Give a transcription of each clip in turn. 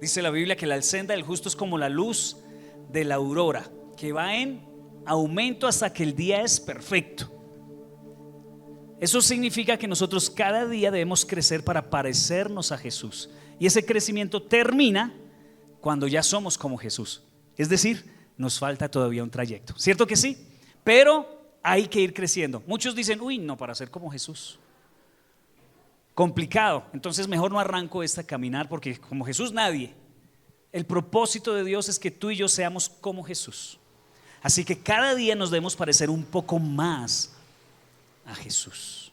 Dice la Biblia que la senda del justo es como la luz de la aurora, que va en aumento hasta que el día es perfecto. Eso significa que nosotros cada día debemos crecer para parecernos a Jesús. Y ese crecimiento termina cuando ya somos como Jesús. Es decir, nos falta todavía un trayecto. ¿Cierto que sí? Pero hay que ir creciendo. Muchos dicen, uy, no, para ser como Jesús, complicado, entonces mejor no arranco esta caminar, porque como Jesús nadie. El propósito de Dios es que tú y yo seamos como Jesús. Así que cada día nos debemos parecer un poco más a Jesús.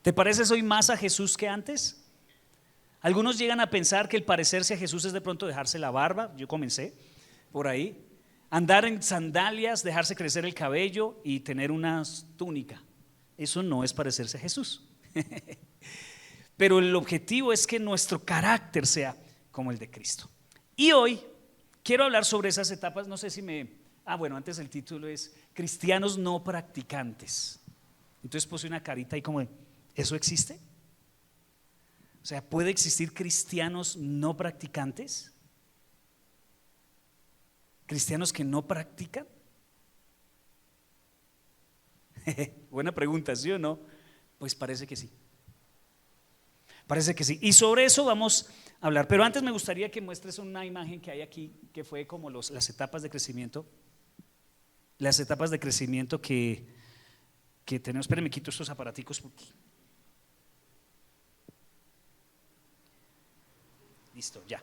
¿Te pareces hoy más a Jesús que antes? Algunos llegan a pensar que el parecerse a Jesús es de pronto dejarse la barba. Yo comencé por ahí, andar en sandalias, dejarse crecer el cabello y tener una túnica. Eso no es parecerse a Jesús. Pero el objetivo es que nuestro carácter sea como el de Cristo. Y hoy quiero hablar sobre esas etapas. No sé si bueno, antes el título es Cristianos no practicantes. Entonces puse una carita ahí como, ¿eso existe? O sea, ¿puede existir cristianos no practicantes? ¿Cristianos que no practican? Buena pregunta, ¿sí o no? Pues parece que sí. Parece que sí. Y sobre eso vamos a hablar. Pero antes me gustaría que muestres una imagen que hay aquí, que fue como las etapas de crecimiento. Las etapas de crecimiento que tenemos. Espérenme, quito estos aparaticos porque... Listo, ya.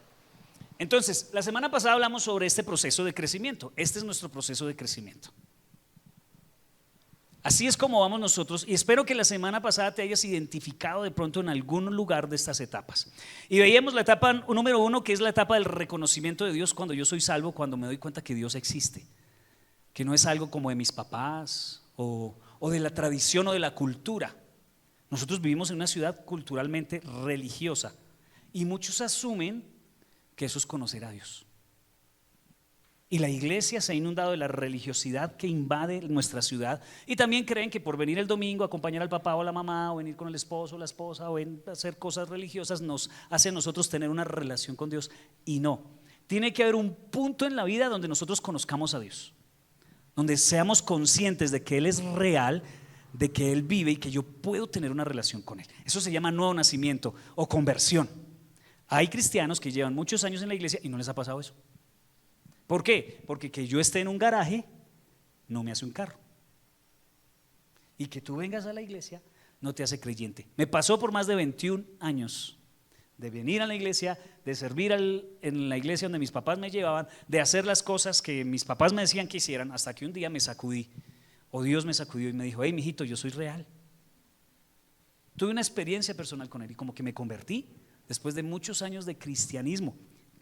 Entonces, la semana pasada hablamos sobre este proceso de crecimiento. Este es nuestro proceso de crecimiento. Así es como vamos nosotros, y espero que la semana pasada te hayas identificado de pronto en algún lugar de estas etapas. Y veíamos la etapa número 1, que es la etapa del reconocimiento de Dios, cuando yo soy salvo, cuando me doy cuenta que Dios existe, que no es algo como de mis papás o de la tradición o de la cultura. Nosotros vivimos en una ciudad culturalmente religiosa y muchos asumen que eso es conocer a Dios. Y la iglesia se ha inundado de la religiosidad que invade nuestra ciudad, y también creen que por venir el domingo a acompañar al papá o a la mamá, o venir con el esposo o la esposa, o hacer cosas religiosas, nos hace a nosotros tener una relación con Dios. Y no, tiene que haber un punto en la vida donde nosotros conozcamos a Dios, donde seamos conscientes de que Él es real, de que Él vive y que yo puedo tener una relación con Él. Eso se llama nuevo nacimiento o conversión. Hay cristianos que llevan muchos años en la iglesia y no les ha pasado eso. ¿Por qué? Porque que yo esté en un garaje no me hace un carro, y que tú vengas a la iglesia no te hace creyente. Me pasó por más de 21 años de venir a la iglesia, de servir en la iglesia donde mis papás me llevaban, de hacer las cosas que mis papás me decían que hicieran, hasta que un día me sacudí, o Dios me sacudió y me dijo: hey, mijito, yo soy real. Tuve una experiencia personal con Él y como que me convertí después de muchos años de cristianismo.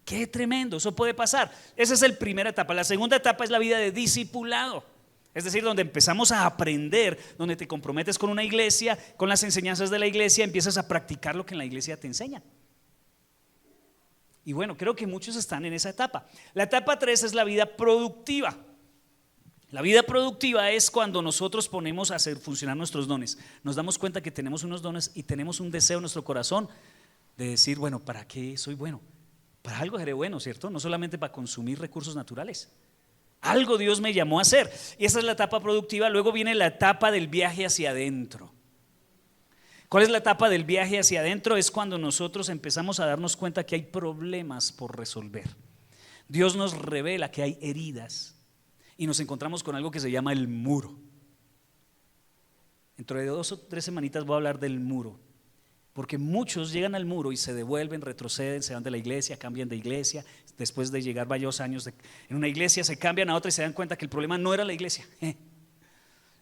¡Qué tremendo! Eso puede pasar. Esa es la primera etapa. La segunda etapa es la vida de discipulado, es decir, donde empezamos a aprender, donde te comprometes con una iglesia, con las enseñanzas de la iglesia, empiezas a practicar lo que en la iglesia te enseñan. Y bueno, creo que muchos están en esa etapa. La etapa 3 es la vida productiva. La vida productiva es cuando nosotros ponemos a hacer funcionar nuestros dones. Nos damos cuenta que tenemos unos dones y tenemos un deseo en nuestro corazón de decir: bueno, ¿para qué soy bueno? Para algo seré bueno, ¿cierto? No solamente para consumir recursos naturales. Algo Dios me llamó a hacer. Y esa es la etapa productiva. Luego viene la etapa del viaje hacia adentro. ¿Cuál es la etapa del viaje hacia adentro? Es cuando nosotros empezamos a darnos cuenta que hay problemas por resolver. Dios nos revela que hay heridas y nos encontramos con algo que se llama el muro. Dentro de 2 o 3 semanitas voy a hablar del muro. Porque muchos llegan al muro y se devuelven, retroceden, se van de la iglesia, cambian de iglesia. Después de llegar varios años en una iglesia, se cambian a otra y se dan cuenta que el problema no era la iglesia.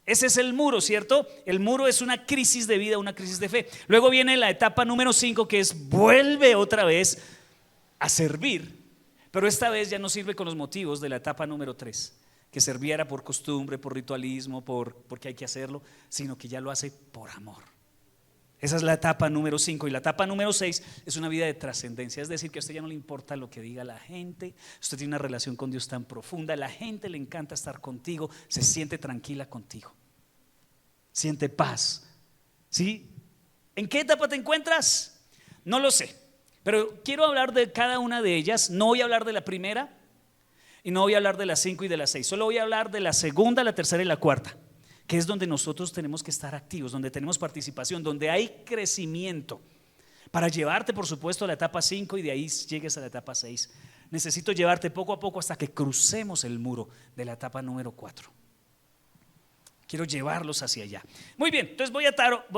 Ese es el muro, ¿cierto? El muro es una crisis de vida, una crisis de fe. Luego viene la etapa número 5, que es vuelve otra vez a servir, pero esta vez ya no sirve con los motivos de la etapa número 3, que servía por costumbre, por ritualismo, porque hay que hacerlo, sino que ya lo hace por amor. Esa es la etapa número 5. Y la etapa número 6 es una vida de trascendencia. Es decir, que a usted ya no le importa lo que diga la gente. Usted tiene una relación con Dios tan profunda. La gente le encanta estar contigo. Se siente tranquila contigo. Siente paz. ¿Sí? ¿En qué etapa te encuentras? No lo sé. Pero quiero hablar de cada una de ellas. No voy a hablar de la primera y no voy a hablar de las 5 y de las 6. Solo voy a hablar de la segunda, la tercera y la cuarta, que es donde nosotros tenemos que estar activos, donde tenemos participación, donde hay crecimiento. Para llevarte, por supuesto, a la etapa 5 y de ahí llegues a la etapa 6. Necesito llevarte poco a poco hasta que crucemos el muro de la etapa número 4. Quiero llevarlos hacia allá. Muy bien, entonces voy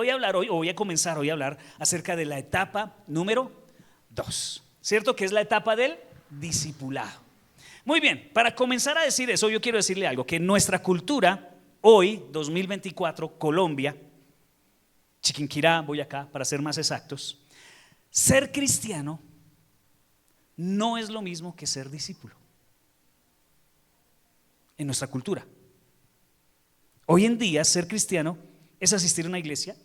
a hablar hoy, o voy a comenzar hoy a hablar acerca de la etapa número 2, ¿cierto? Que es la etapa del discipulado. Muy bien, para comenzar a decir eso, yo quiero decirle algo, que nuestra cultura, hoy, 2024, Colombia, Chiquinquirá, Boyacá, para ser más exactos, ser cristiano no es lo mismo que ser discípulo. En nuestra cultura. Hoy en día ser cristiano es asistir a una iglesia,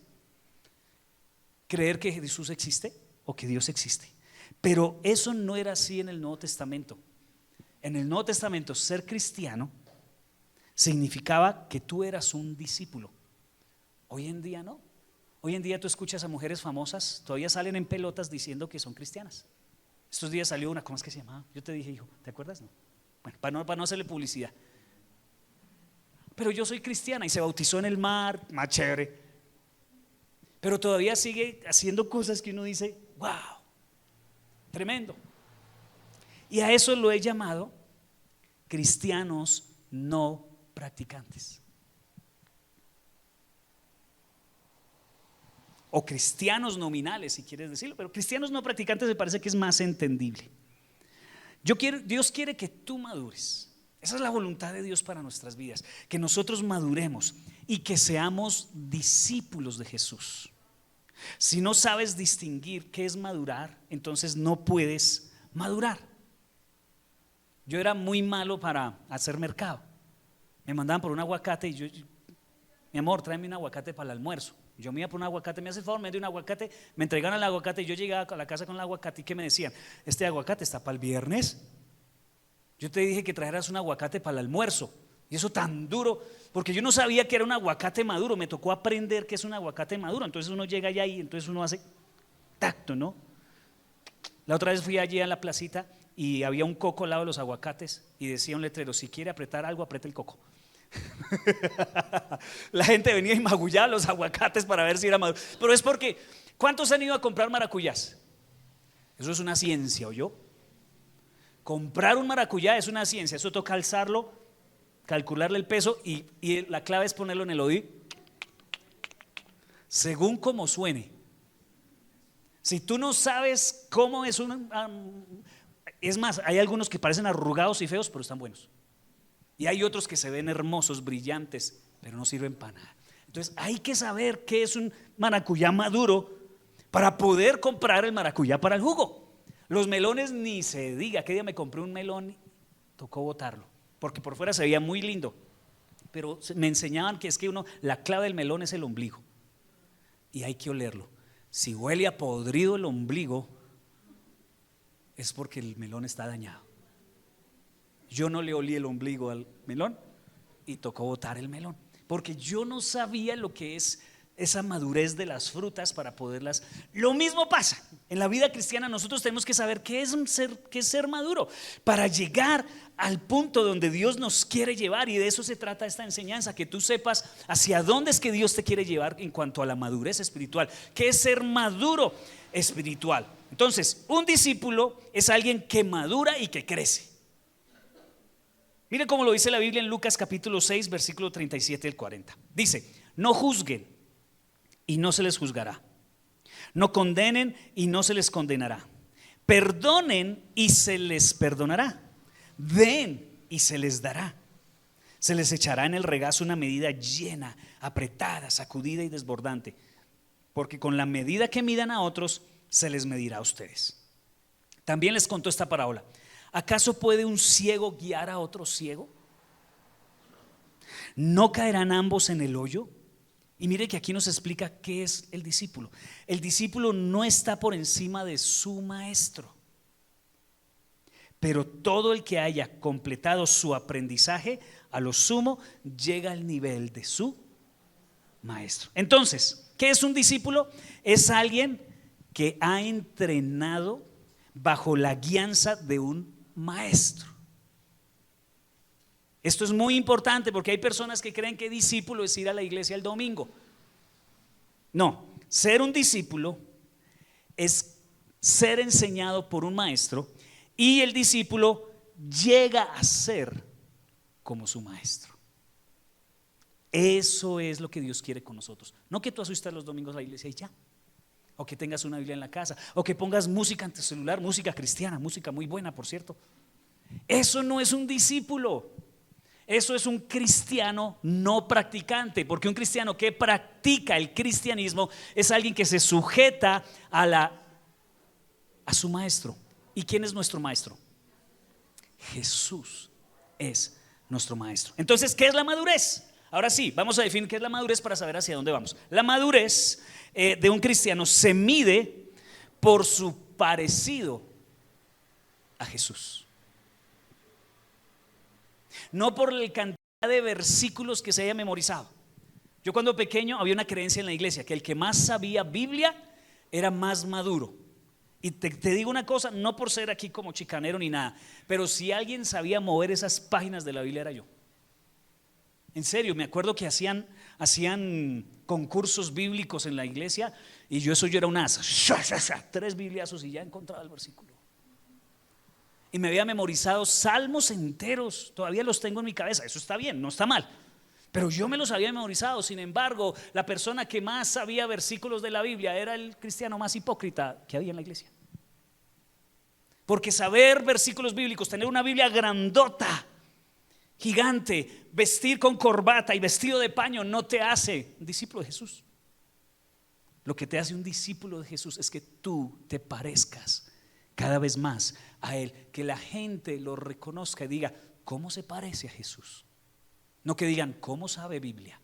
creer que Jesús existe o que Dios existe. Pero eso no era así en el Nuevo Testamento. En el Nuevo Testamento ser cristiano significaba que tú eras un discípulo. Hoy en día no. Hoy en día tú escuchas a mujeres famosas, todavía salen en pelotas diciendo que son cristianas. Estos días salió una, ¿cómo es que se llamaba? Yo te dije, hijo, ¿te acuerdas? No. Bueno, para no hacerle publicidad. Pero yo soy cristiana y se bautizó en el mar, más chévere. Pero todavía sigue haciendo cosas que uno dice, wow, tremendo. Y a eso lo he llamado cristianos no practicantes. O cristianos nominales, si quieres decirlo, pero cristianos no practicantes me parece que es más entendible. Dios quiere que tú madures. Esa es la voluntad de Dios para nuestras vidas, que nosotros maduremos y que seamos discípulos de Jesús. Si no sabes distinguir qué es madurar, entonces no puedes madurar. Yo era muy malo para hacer mercado. Me mandaban por un aguacate y yo, mi amor, tráeme un aguacate para el almuerzo. Yo me iba por un aguacate, me hace el favor, me dio un aguacate, me entregaron el aguacate y yo llegaba a la casa con el aguacate y ¿qué me decían? Este aguacate está para el viernes. Yo te dije que trajeras un aguacate para el almuerzo. Y eso tan duro, porque yo no sabía que era un aguacate maduro. Me tocó aprender que es un aguacate maduro. Entonces uno llega allá y entonces uno hace tacto, ¿no? La otra vez fui allí a la placita y había un coco al lado de los aguacates y decía un letrero: si quiere apretar algo, apriete el coco. La gente venía y magullaba los aguacates para ver si era maduro. Pero es porque, ¿cuántos han ido a comprar maracuyás? Eso es una ciencia, ¿oyó? Comprar un maracuyá es una ciencia. Eso toca alzarlo, calcularle el peso y la clave es ponerlo en el oído según como suene. Si tú no sabes cómo es es más, hay algunos que parecen arrugados y feos, pero están buenos. Y hay otros que se ven hermosos, brillantes, pero no sirven para nada. Entonces hay que saber qué es un maracuyá maduro para poder comprar el maracuyá para el jugo. Los melones ni se diga. ¿Qué día me compré un melón? Tocó botarlo, porque por fuera se veía muy lindo, pero me enseñaban que es que la clave del melón es el ombligo y hay que olerlo. Si huele a podrido el ombligo, es porque el melón está dañado. Yo no le olí el ombligo al melón y tocó botar el melón, porque yo no sabía lo que es esa madurez de las frutas para poderlas. Lo mismo pasa en la vida cristiana. Nosotros tenemos que saber qué es ser maduro para llegar al punto donde Dios nos quiere llevar, y de eso se trata esta enseñanza, que tú sepas hacia dónde es que Dios te quiere llevar en cuanto a la madurez espiritual. ¿Qué es ser maduro espiritual? Entonces, un discípulo es alguien que madura y que crece. Mire cómo lo dice la Biblia en Lucas capítulo 6 versículo 37 al 40. Dice: no juzguen y no se les juzgará, no condenen y no se les condenará, perdonen y se les perdonará, den y se les dará, se les echará en el regazo una medida llena, apretada, sacudida y desbordante, porque con la medida que midan a otros se les medirá a ustedes. También les contó esta parábola: ¿acaso puede un ciego guiar a otro ciego? ¿No caerán ambos en el hoyo? Y mire que aquí nos explica qué es el discípulo. El discípulo no está por encima de su maestro, pero todo el que haya completado su aprendizaje, a lo sumo llega al nivel de su maestro. Entonces, ¿qué es un discípulo? Es alguien que ha entrenado bajo la guianza de un maestro. Esto es muy importante porque hay personas que creen que discípulo es ir a la iglesia el domingo. No, ser un discípulo es ser enseñado por un maestro y el discípulo llega a ser como su maestro. Eso es lo que Dios quiere con nosotros. No que tú asistas los domingos a la iglesia y ya, o que tengas una Biblia en la casa, o que pongas música en tu celular, música cristiana, música muy buena, por cierto. Eso no es un discípulo. Eso es un cristiano no practicante, porque un cristiano que practica el cristianismo es alguien que se sujeta a su maestro. ¿Y quién es nuestro maestro? Jesús es nuestro maestro. Entonces, ¿qué es la madurez? Ahora sí, vamos a definir qué es la madurez para saber hacia dónde vamos. La madurez de un cristiano se mide por su parecido a Jesús. No por la cantidad de versículos que se haya memorizado. Yo cuando pequeño había una creencia en la iglesia que el que más sabía Biblia era más maduro. Y te digo una cosa, no por ser aquí como chicanero ni nada, pero si alguien sabía mover esas páginas de la Biblia era yo. En serio, me acuerdo que hacían concursos bíblicos en la iglesia y yo era un asa, 3 bibliazos y ya encontraba el versículo. Y me había memorizado salmos enteros, todavía los tengo en mi cabeza, eso está bien, no está mal. Pero yo me los había memorizado. Sin embargo, la persona que más sabía versículos de la Biblia era el cristiano más hipócrita que había en la iglesia. Porque saber versículos bíblicos, tener una Biblia grandota, gigante, vestir con corbata y vestido de paño no te hace un discípulo de Jesús. Lo que te hace un discípulo de Jesús es que tú te parezcas cada vez más a Él, que la gente lo reconozca y diga, ¿cómo se parece a Jesús? No que digan, ¿cómo sabe Biblia?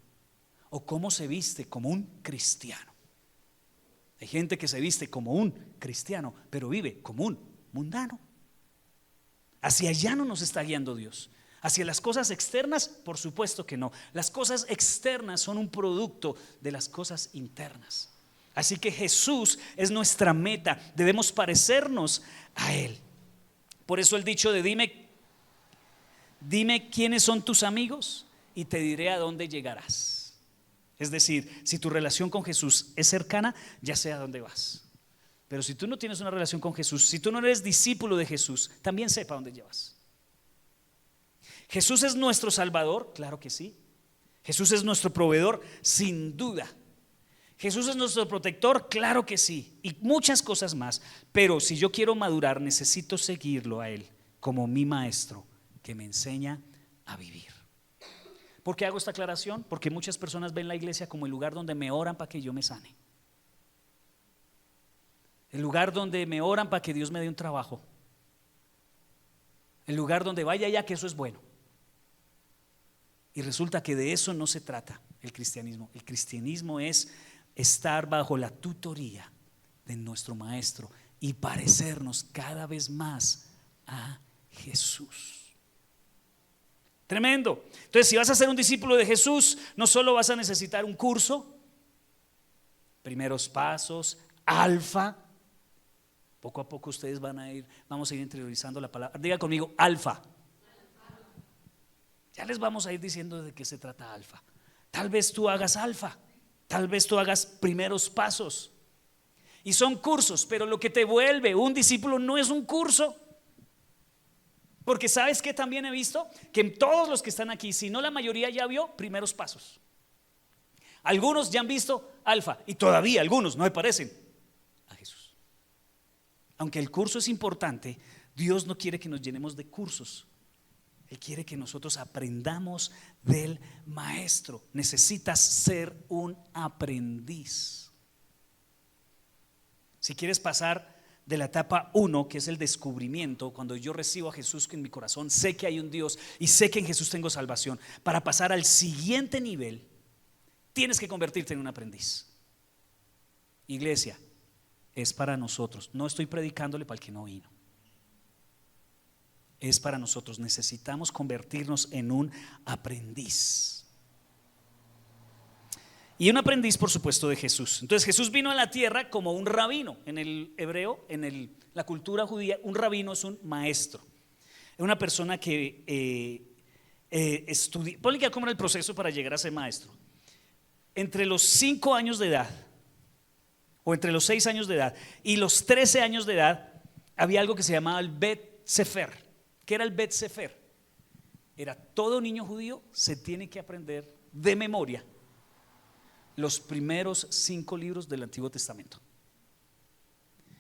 O cómo se viste como un cristiano. Hay gente que se viste como un cristiano, pero vive como un mundano. Hacia allá no nos está guiando Dios. Hacia las cosas externas, por supuesto que no. Las cosas externas son un producto de las cosas internas. Así que Jesús es nuestra meta. Debemos parecernos a Él. Por eso el dicho de dime quiénes son tus amigos y te diré a dónde llegarás. Es decir, si tu relación con Jesús es cercana, ya sé a dónde vas. Pero si tú no tienes una relación con Jesús, si tú no eres discípulo de Jesús, también sepa dónde llevas. Jesús es nuestro Salvador, claro que sí. Jesús es nuestro proveedor, sin duda. Jesús es nuestro protector, claro que sí. Y muchas cosas más. Pero si yo quiero madurar, necesito seguirlo a Él como mi maestro que me enseña a vivir. ¿Por qué hago esta aclaración? Porque muchas personas ven la iglesia como el lugar donde me oran para que yo me sane. El lugar donde me oran para que Dios me dé un trabajo. El lugar donde vaya ya que eso es bueno. Y resulta que de eso no se trata el cristianismo. El cristianismo es estar bajo la tutoría de nuestro maestro y parecernos cada vez más a Jesús. Tremendo. Entonces, si vas a ser un discípulo de Jesús, no solo vas a necesitar un curso, primeros pasos, alfa. Poco a poco ustedes vamos a ir interiorizando la palabra. Diga conmigo, alfa. Ya les vamos a ir diciendo de qué se trata alfa. Tal vez tú hagas alfa, tal vez tú hagas primeros pasos. Y son cursos, pero lo que te vuelve un discípulo no es un curso. Porque ¿sabes qué también he visto? Que todos los que están aquí, si no la mayoría ya vio primeros pasos. Algunos ya han visto alfa y todavía algunos no me parecen a Jesús. Aunque el curso es importante, Dios no quiere que nos llenemos de cursos. Él quiere que nosotros aprendamos del maestro. Necesitas ser un aprendiz. Si quieres pasar de la etapa 1, que es el descubrimiento, cuando yo recibo a Jesús en mi corazón, sé que hay un Dios y sé que en Jesús tengo salvación. Para pasar al siguiente nivel, tienes que convertirte en un aprendiz. Iglesia, es para nosotros. No estoy predicándole para el que no vino. Es para nosotros. Necesitamos convertirnos en un aprendiz. y un aprendiz, por supuesto, de Jesús. Entonces Jesús vino a la tierra como un rabino. En el hebreo, la cultura judía, un rabino es un maestro, es una persona que estudia. Ponle que cómo era el proceso para llegar a ser maestro. Entre los 5 años de edad, o entre los 6 años de edad y los 13 años de edad, había algo que se llamaba el Bet Sefer. ¿Qué era el Bet Sefer? Era todo niño judío se tiene que aprender de memoria los primeros 5 libros del Antiguo Testamento.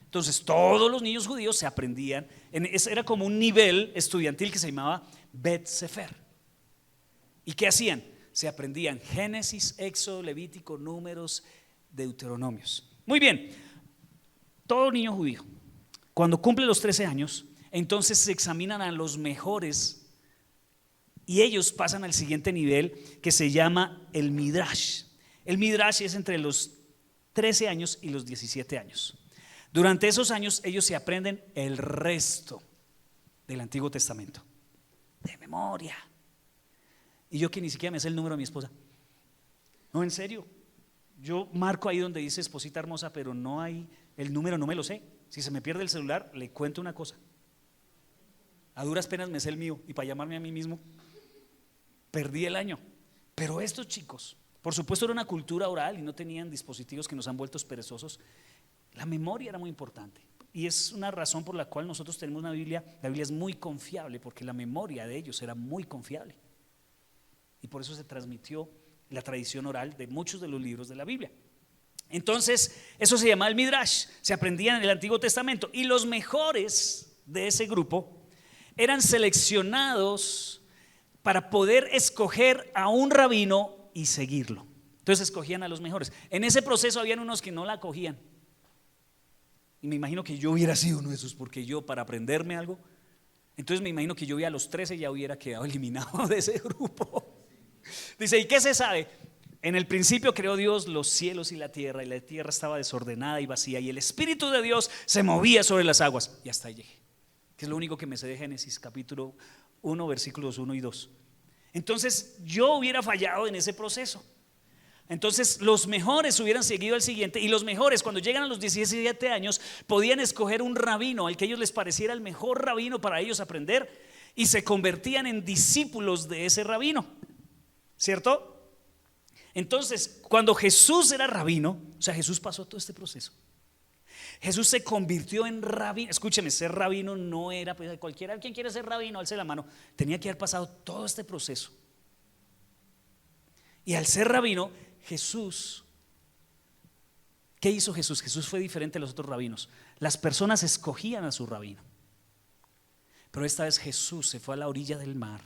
Entonces todos los niños judíos se aprendían, era como un nivel estudiantil que se llamaba Bet Sefer. ¿Y qué hacían? Se aprendían Génesis, Éxodo, Levítico, Números, Deuteronomios. Muy bien, todo niño judío, cuando cumple los 13 años, entonces se examinan a los mejores y ellos pasan al siguiente nivel que se llama el Midrash. El Midrash es entre los 13 años y los 17 años. Durante esos años ellos se aprenden el resto del Antiguo Testamento de memoria. Y yo que ni siquiera me sé el número de mi esposa. No, en serio. Yo marco ahí donde dice esposita hermosa, pero no hay el número, no me lo sé. Si se me pierde el celular, le cuento una cosa. A duras penas me sé el mío y para llamarme a mí mismo perdí el año. Pero estos chicos, por supuesto era una cultura oral y no tenían dispositivos que nos han vuelto perezosos. La memoria era muy importante y es una razón por la cual nosotros tenemos una Biblia. La Biblia es muy confiable porque la memoria de ellos era muy confiable y por eso se transmitió la tradición oral de muchos de los libros de la Biblia. Entonces eso se llama el Midrash, se aprendía en el Antiguo Testamento y los mejores de ese grupo eran seleccionados para poder escoger a un rabino y seguirlo. Entonces escogían a los mejores. En ese proceso habían unos que no la cogían. Y me imagino que yo hubiera sido uno de esos, porque yo para aprenderme algo, entonces me imagino que yo a los 13 ya hubiera quedado eliminado de ese grupo. Dice, ¿y qué se sabe? En el principio creó Dios los cielos y la tierra estaba desordenada y vacía, y el Espíritu de Dios se movía sobre las aguas. Y hasta ahí llegué, que es lo único que me sé de Génesis capítulo 1, versículos 1 y 2. Entonces yo hubiera fallado en ese proceso. Entonces los mejores hubieran seguido al siguiente, y los mejores cuando llegan a los 17 años podían escoger un rabino al que ellos les pareciera el mejor rabino para ellos aprender, y se convertían en discípulos de ese rabino, ¿cierto? Entonces cuando Jesús era rabino, o sea, Jesús pasó todo este proceso. Jesús se convirtió en rabino. Escúcheme, ser rabino no era pues, cualquiera. ¿Quién quiere ser rabino? Alce la mano. Tenía que haber pasado todo este proceso. Y al ser rabino, Jesús, ¿qué hizo Jesús? Jesús fue diferente a los otros rabinos. Las personas escogían a su rabino, pero esta vez Jesús se fue a la orilla del mar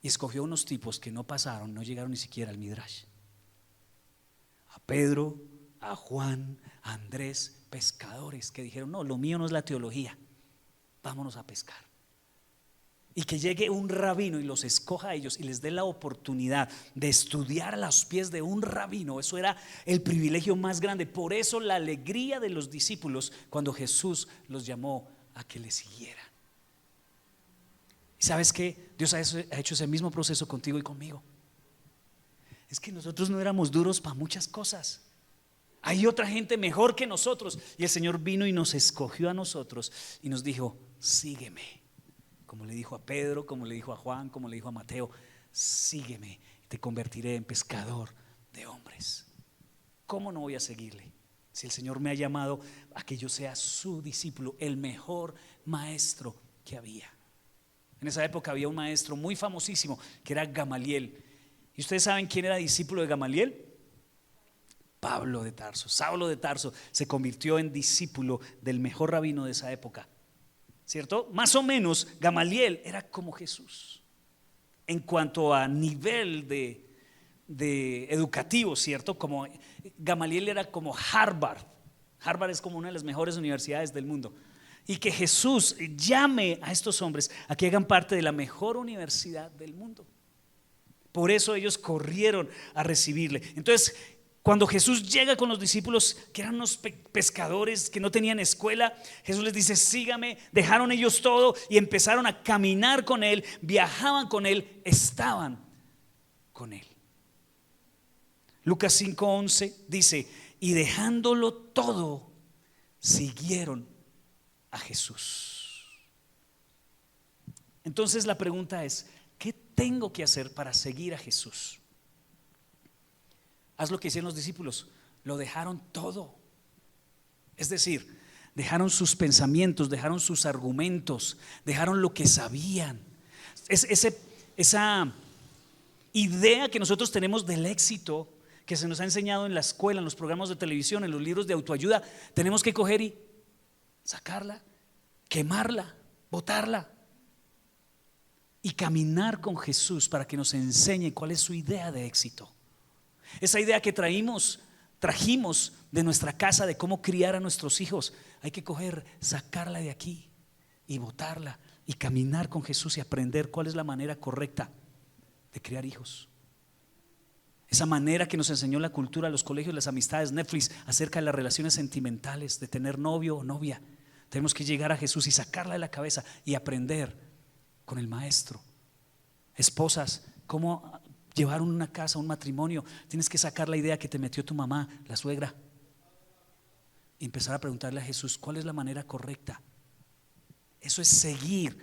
y escogió unos tipos que no pasaron, no llegaron ni siquiera al Midrash. A Pedro, a Juan, a Andrés, pescadores que dijeron, no, lo mío no es la teología, vámonos a pescar. Y que llegue un rabino y los escoja a ellos y les dé la oportunidad de estudiar a los pies de un rabino. Eso era el privilegio más grande. Por eso la alegría de los discípulos cuando Jesús los llamó a que le siguieran. ¿Y sabes qué? Dios ha hecho ese mismo proceso contigo y conmigo. Es que nosotros no éramos duros para muchas cosas. Hay otra gente mejor que nosotros, y el Señor vino y nos escogió a nosotros y nos dijo, sígueme. Como le dijo a Pedro, como le dijo a Juan, como le dijo a Mateo, sígueme, te convertiré en pescador de hombres. ¿Cómo no voy a seguirle? Si el Señor me ha llamado a que yo sea su discípulo, el mejor maestro que había. En esa época había un maestro muy famosísimo que era Gamaliel. ¿Y ustedes saben quién era discípulo de Gamaliel? Pablo de Tarso. Saulo de Tarso se convirtió en discípulo del mejor rabino de esa época, ¿cierto? Más o menos Gamaliel era como Jesús en cuanto a nivel de educativo, ¿cierto? Como Gamaliel era como Harvard. Harvard es como una de las mejores universidades del mundo. Y que Jesús llame a estos hombres a que hagan parte de la mejor universidad del mundo. Por eso ellos corrieron a recibirle. Entonces, cuando Jesús llega con los discípulos que eran unos pescadores que no tenían escuela, Jesús les dice, sígame. Dejaron ellos todo y empezaron a caminar con él, viajaban con él, estaban con él. Lucas 5:11 dice, y dejándolo todo, siguieron a Jesús. Entonces la pregunta es, ¿qué tengo que hacer para seguir a Jesús? Haz lo que hicieron los discípulos, lo dejaron todo. Es decir, dejaron sus pensamientos, dejaron sus argumentos, dejaron lo que sabían. Esa idea que nosotros tenemos del éxito, que se nos ha enseñado en la escuela, en los programas de televisión, en los libros de autoayuda, tenemos que coger y sacarla, quemarla, botarla y caminar con Jesús para que nos enseñe cuál es su idea de éxito. Esa idea que trajimos de nuestra casa de cómo criar a nuestros hijos, hay que coger, sacarla de aquí y botarla y caminar con Jesús y aprender cuál es la manera correcta de criar hijos. Esa manera que nos enseñó la cultura, los colegios, las amistades, Netflix, acerca de las relaciones sentimentales, de tener novio o novia. Tenemos que llegar a Jesús y sacarla de la cabeza y aprender con el maestro. Esposas, cómo llevar una casa, un matrimonio. Tienes que sacar la idea que te metió tu mamá, la suegra, y empezar a preguntarle a Jesús cuál es la manera correcta. Eso es seguir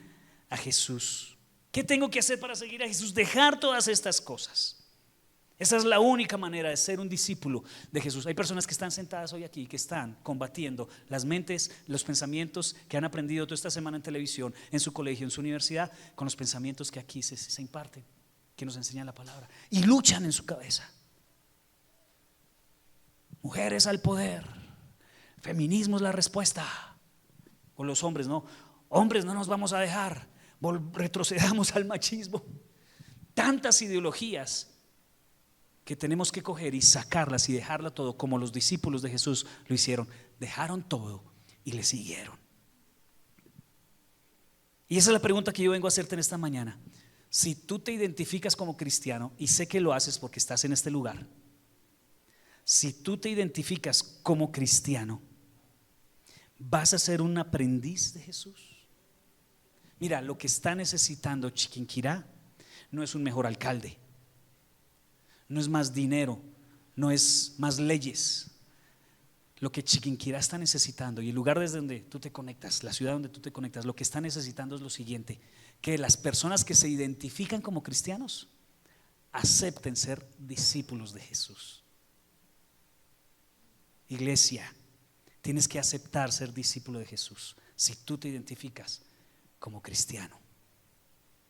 a Jesús. ¿Qué tengo que hacer para seguir a Jesús? Dejar todas estas cosas. Esa es la única manera de ser un discípulo de Jesús. Hay personas que están sentadas hoy aquí, que están combatiendo las mentes, los pensamientos que han aprendido toda esta semana en televisión, en su colegio, en su universidad, con los pensamientos que aquí se imparten, que nos enseñan la palabra, y luchan en su cabeza. Mujeres al poder, feminismo es la respuesta. O los hombres, no, hombres no nos vamos a dejar, retrocedamos al machismo. Tantas ideologías que tenemos que coger y sacarlas y dejarla todo, como los discípulos de Jesús lo hicieron. Dejaron todo y le siguieron. Y esa es la pregunta que yo vengo a hacerte en esta mañana. Si tú te identificas como cristiano, y sé que lo haces porque estás en este lugar, si tú te identificas como cristiano, ¿vas a ser un aprendiz de Jesús? Mira, lo que está necesitando Chiquinquirá no es un mejor alcalde, no es más dinero, no es más leyes. Lo que Chiquinquirá está necesitando, y el lugar desde donde tú te conectas, la ciudad donde tú te conectas, lo que está necesitando es lo siguiente: que las personas que se identifican como cristianos acepten ser discípulos de Jesús. Iglesia, tienes que aceptar ser discípulo de Jesús si tú te identificas como cristiano.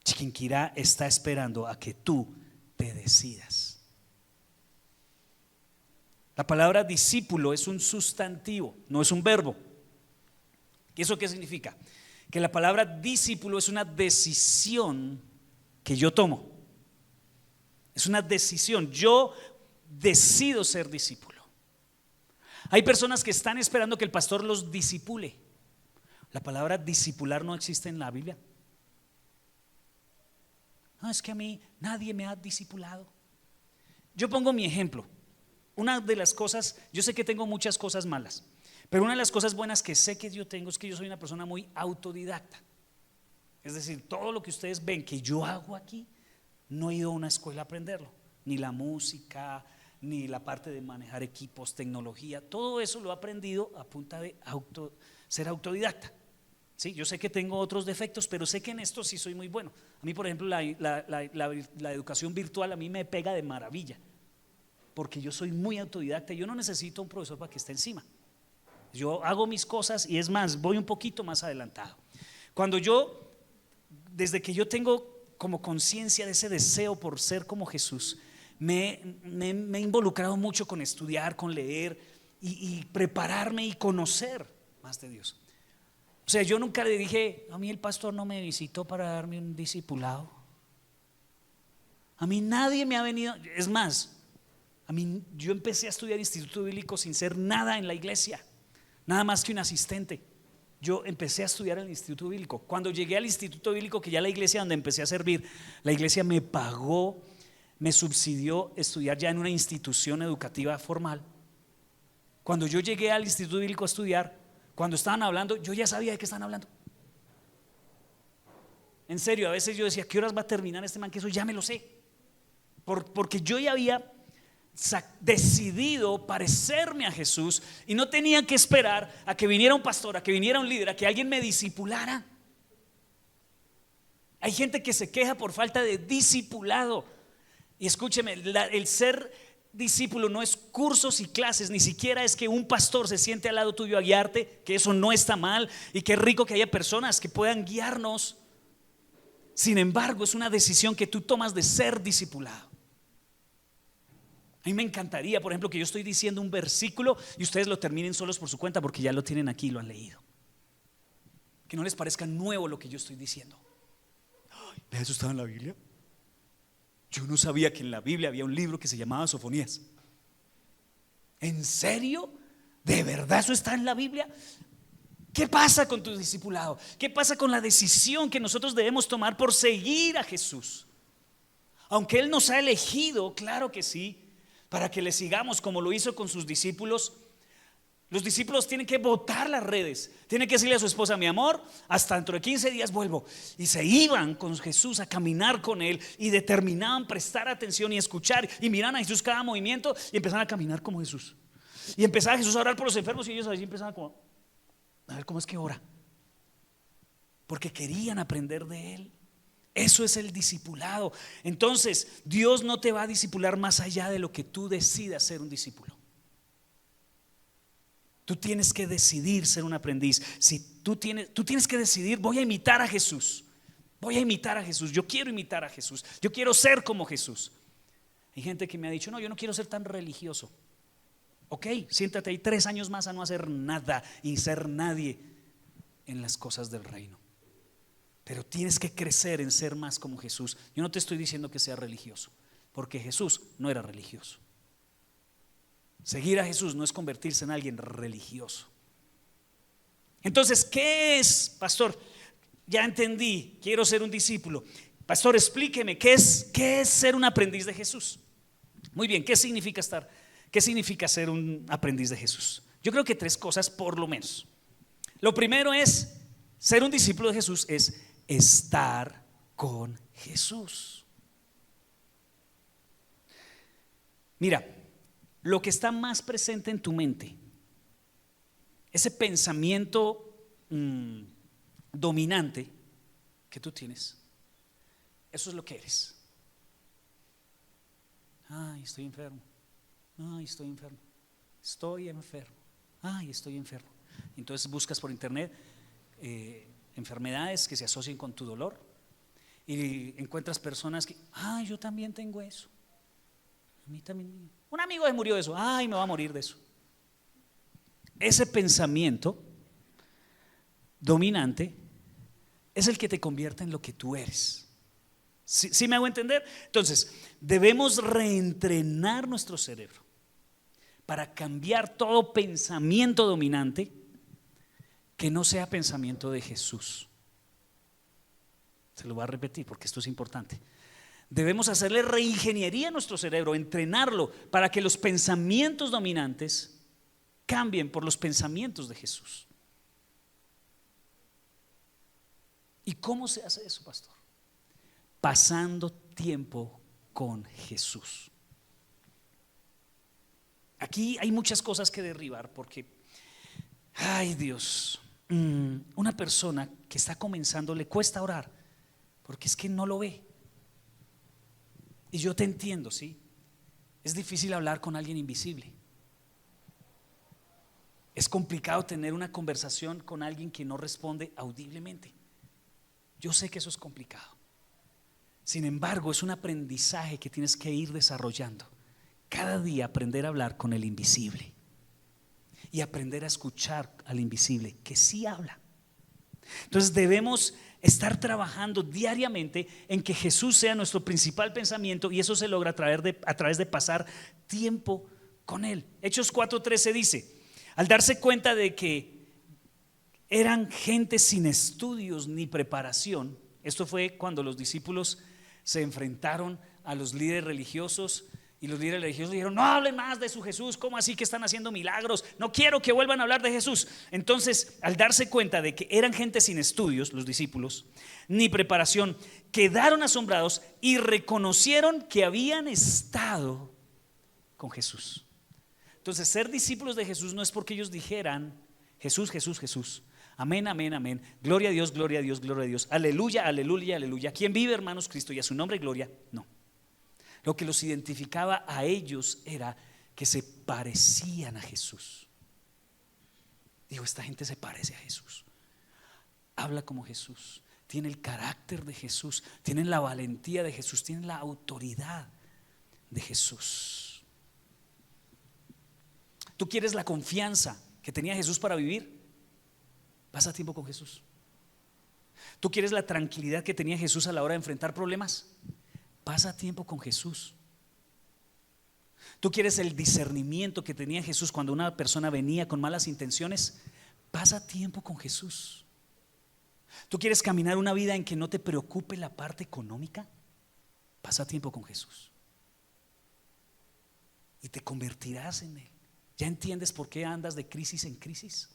Chiquinquirá está esperando a que tú te decidas. La palabra discípulo es un sustantivo, no es un verbo. ¿Y eso qué significa? Que la palabra discípulo es una decisión que yo tomo. Es una decisión. Yo decido ser discípulo. Hay personas que están esperando que el pastor los discipule. La palabra discipular no existe en la Biblia. No, es que a mí nadie me ha discipulado. Yo pongo mi ejemplo. Una de las cosas, yo sé que tengo muchas cosas malas, pero una de las cosas buenas que sé que yo tengo es que yo soy una persona muy autodidacta. Es decir, todo lo que ustedes ven que yo hago aquí, no he ido a una escuela a aprenderlo. Ni la música, ni la parte de manejar equipos, tecnología, todo eso lo he aprendido a punta de ser autodidacta. Sí, yo sé que tengo otros defectos, pero sé que en esto sí soy muy bueno. A mí, por ejemplo, la educación virtual a mí me pega de maravilla, porque yo soy muy autodidacta y yo no necesito un profesor para que esté encima. Yo hago mis cosas y es más, voy un poquito más adelantado. Desde que yo tengo como conciencia de ese deseo por ser como Jesús, me he involucrado mucho con estudiar, con leer y prepararme y conocer más de Dios. O sea, yo nunca le dije, a mí el pastor no me visitó para darme un discipulado. A mí nadie me ha venido, es más, yo empecé a estudiar instituto bíblico sin ser nada en la iglesia, nada más que un asistente. Yo empecé a estudiar en el instituto bíblico. Cuando llegué al instituto bíblico, que ya la iglesia donde empecé a servir, la iglesia me pagó, me subsidió estudiar ya en una institución educativa formal. Cuando yo llegué al instituto bíblico a estudiar, cuando estaban hablando, yo ya sabía de qué estaban hablando. En serio, a veces yo decía, ¿qué horas va a terminar este man? Que eso ya me lo sé, porque yo ya había decidido parecerme a Jesús y no tenía que esperar a que viniera un pastor, a que viniera un líder, a que alguien me discipulara. Hay gente que se queja por falta de discipulado. Y escúcheme, el ser discípulo no es cursos y clases, ni siquiera es que un pastor se siente al lado tuyo a guiarte, que eso no está mal y qué rico que haya personas que puedan guiarnos. Sin embargo, es una decisión que tú tomas de ser discipulado. A mí me encantaría, por ejemplo, que yo estoy diciendo un versículo y ustedes lo terminen solos por su cuenta porque ya lo tienen aquí y lo han leído. Que no les parezca nuevo lo que yo estoy diciendo. ¿Eso estaba en la Biblia? Yo no sabía que en la Biblia había un libro que se llamaba Sofonías. ¿En serio? ¿De verdad eso está en la Biblia? ¿Qué pasa con tu discipulado? ¿Qué pasa con la decisión que nosotros debemos tomar por seguir a Jesús? Aunque Él nos ha elegido, claro que sí, para que le sigamos como lo hizo con sus discípulos. Los discípulos tienen que botar las redes, tienen que decirle a su esposa: mi amor, hasta dentro de 15 días vuelvo. Y se iban con Jesús a caminar con Él y determinaban prestar atención y escuchar y miran a Jesús cada movimiento y empezaban a caminar como Jesús. Y empezaba Jesús a orar por los enfermos y ellos así empezaban como a ver cómo es que ora, porque querían aprender de Él. Eso es el discipulado. Entonces Dios no te va a discipular más allá de lo que tú decidas ser un discípulo. Tú tienes que decidir ser un aprendiz. Si tú tienes que decidir: voy a imitar a Jesús. Voy a imitar a Jesús. Yo quiero imitar a Jesús. Yo quiero ser como Jesús. Hay gente que me ha dicho: no, yo no quiero ser tan religioso. Ok, siéntate ahí 3 años más a no hacer nada y ser nadie en las cosas del reino. Pero tienes que crecer en ser más como Jesús. Yo no te estoy diciendo que seas religioso, porque Jesús no era religioso. Seguir a Jesús no es convertirse en alguien religioso. Entonces, ¿qué es, pastor? Ya entendí, quiero ser un discípulo. Pastor, explíqueme, ¿qué es ser un aprendiz de Jesús? Muy bien, ¿qué significa ser un aprendiz de Jesús? Yo creo que 3 cosas por lo menos. Lo primero es, ser un discípulo de Jesús es estar con Jesús. Mira, lo que está más presente en tu mente, ese pensamiento dominante que tú tienes, eso es lo que eres. Ay, estoy enfermo. Ay, estoy enfermo. Estoy enfermo. Ay, estoy enfermo. Entonces buscas por internet enfermedades que se asocien con tu dolor y encuentras personas que: ay, yo también tengo eso. A mí también. Un amigo se murió de eso. Ay, me va a morir de eso. Ese pensamiento dominante es el que te convierte en lo que tú eres. ¿Sí me hago entender? Entonces, debemos reentrenar nuestro cerebro para cambiar todo pensamiento dominante que no sea pensamiento de Jesús. Se lo voy a repetir porque esto es importante. Debemos hacerle reingeniería a nuestro cerebro, entrenarlo para que los pensamientos dominantes cambien por los pensamientos de Jesús. ¿Y cómo se hace eso, pastor? Pasando tiempo con Jesús. Aquí hay muchas cosas que derribar porque, ay Dios, una persona que está comenzando le cuesta orar porque es que no lo ve. Y yo te entiendo, ¿sí? Es difícil hablar con alguien invisible. Es complicado tener una conversación con alguien que no responde audiblemente. Yo sé que eso es complicado. Sin embargo, es un aprendizaje que tienes que ir desarrollando. Cada día aprender a hablar con el invisible y aprender a escuchar al invisible que sí habla. Entonces debemos estar trabajando diariamente en que Jesús sea nuestro principal pensamiento, y eso se logra a través de pasar tiempo con Él. Hechos 4:13 dice: al darse cuenta de que eran gente sin estudios ni preparación, esto fue cuando los discípulos se enfrentaron a los líderes religiosos. Y los líderes religiosos dijeron: no hablen más de su Jesús, ¿cómo así que están haciendo milagros? No quiero que vuelvan a hablar de Jesús. Entonces, al darse cuenta de que eran gente sin estudios, los discípulos, ni preparación, quedaron asombrados y reconocieron que habían estado con Jesús. Entonces, ser discípulos de Jesús no es porque ellos dijeran Jesús, Jesús, Jesús, amén, amén, amén, gloria a Dios, gloria a Dios, gloria a Dios, aleluya, aleluya, aleluya. ¿Quién vive, hermanos? Cristo, y a su nombre gloria. No. Lo que los identificaba a ellos era que se parecían a Jesús. Digo, esta gente se parece a Jesús, habla como Jesús, tiene el carácter de Jesús, tienen la valentía de Jesús, tienen la autoridad de Jesús. ¿Tú quieres la confianza que tenía Jesús para vivir? Pasa tiempo con Jesús. ¿Tú quieres la tranquilidad que tenía Jesús a la hora de enfrentar problemas? Pasa tiempo con Jesús. ¿Tú quieres el discernimiento que tenía Jesús cuando una persona venía con malas intenciones? Pasa tiempo con Jesús. ¿Tú quieres caminar una vida en que no te preocupe la parte económica? Pasa tiempo con Jesús y te convertirás en Él. ¿Ya entiendes por qué andas de crisis en crisis?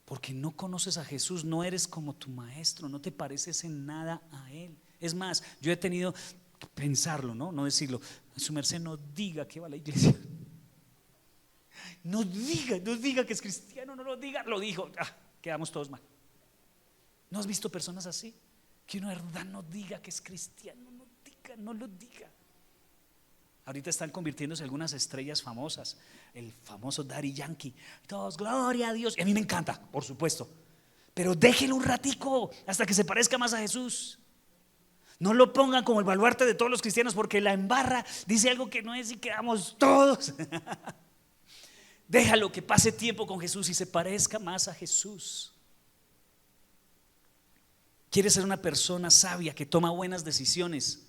Porque no conoces a Jesús, no eres como tu maestro, no te pareces en nada a Él. Es más, yo he tenido que pensarlo, no decirlo. Su merced, no diga que va a la iglesia. No diga que es cristiano, no lo diga. Lo dijo, quedamos todos mal. ¿No has visto personas así? Que una verdad no diga que es cristiano, no lo diga. Ahorita están convirtiéndose en algunas estrellas famosas. El famoso Daddy Yankee. Todos, gloria a Dios. Y a mí me encanta, por supuesto. Pero déjelo un ratico hasta que se parezca más a Jesús. No lo pongan como el baluarte de todos los cristianos, porque la embarra, dice algo que no es y quedamos todos. Déjalo que pase tiempo con Jesús y se parezca más a Jesús. ¿Quieres ser una persona sabia que toma buenas decisiones?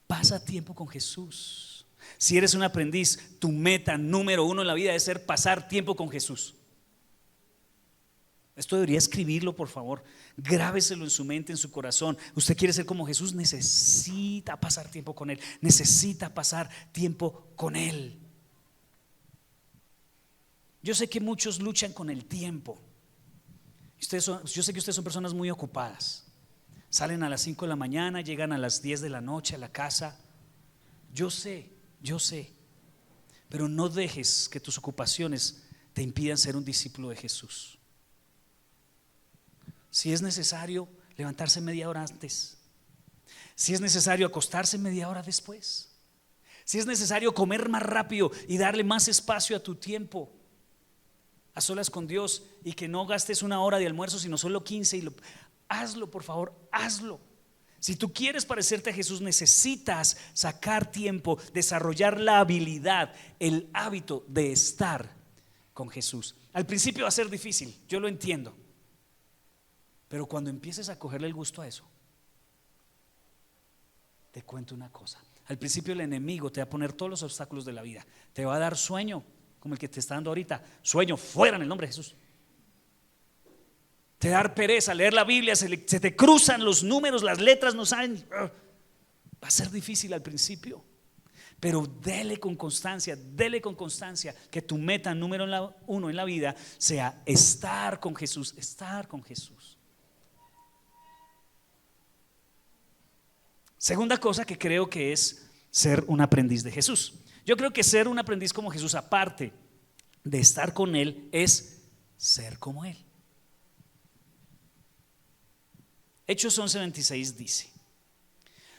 Pasa tiempo con Jesús. Si eres un aprendiz, tu meta número 1 en la vida debe ser pasar tiempo con Jesús. Esto debería escribirlo, por favor. Grábeselo en su mente, en su corazón. Usted quiere ser como Jesús, necesita pasar tiempo con Él. Necesita pasar tiempo con Él. Yo sé que muchos luchan con el tiempo. Yo sé que ustedes son personas muy ocupadas. Salen a las 5 de la mañana, llegan a las 10 de la noche a la casa. Yo sé. Pero no dejes que tus ocupaciones te impidan ser un discípulo de Jesús. Si es necesario levantarse media hora antes, si es necesario acostarse media hora después, si es necesario comer más rápido y darle más espacio a tu tiempo a solas con Dios, y que no gastes una hora de almuerzo sino solo 15, hazlo, por favor, hazlo. Si tú quieres parecerte a Jesús, necesitas sacar tiempo, desarrollar la habilidad, el hábito de estar con Jesús. Al principio va a ser difícil, yo lo entiendo, pero cuando empieces a cogerle el gusto a eso, te cuento una cosa. Al principio el enemigo te va a poner todos los obstáculos de la vida. Te va a dar sueño, como el que te está dando ahorita. Sueño, fuera en el nombre de Jesús. Te da pereza leer la Biblia, se te cruzan los números, las letras no saben. Va a ser difícil al principio, pero dele con constancia, que tu meta número 1 en la vida sea estar con Jesús, estar con Jesús. Segunda cosa que creo que es ser un aprendiz de Jesús. Yo creo que ser un aprendiz como Jesús, aparte de estar con Él, es ser como Él. Hechos 11:26 dice: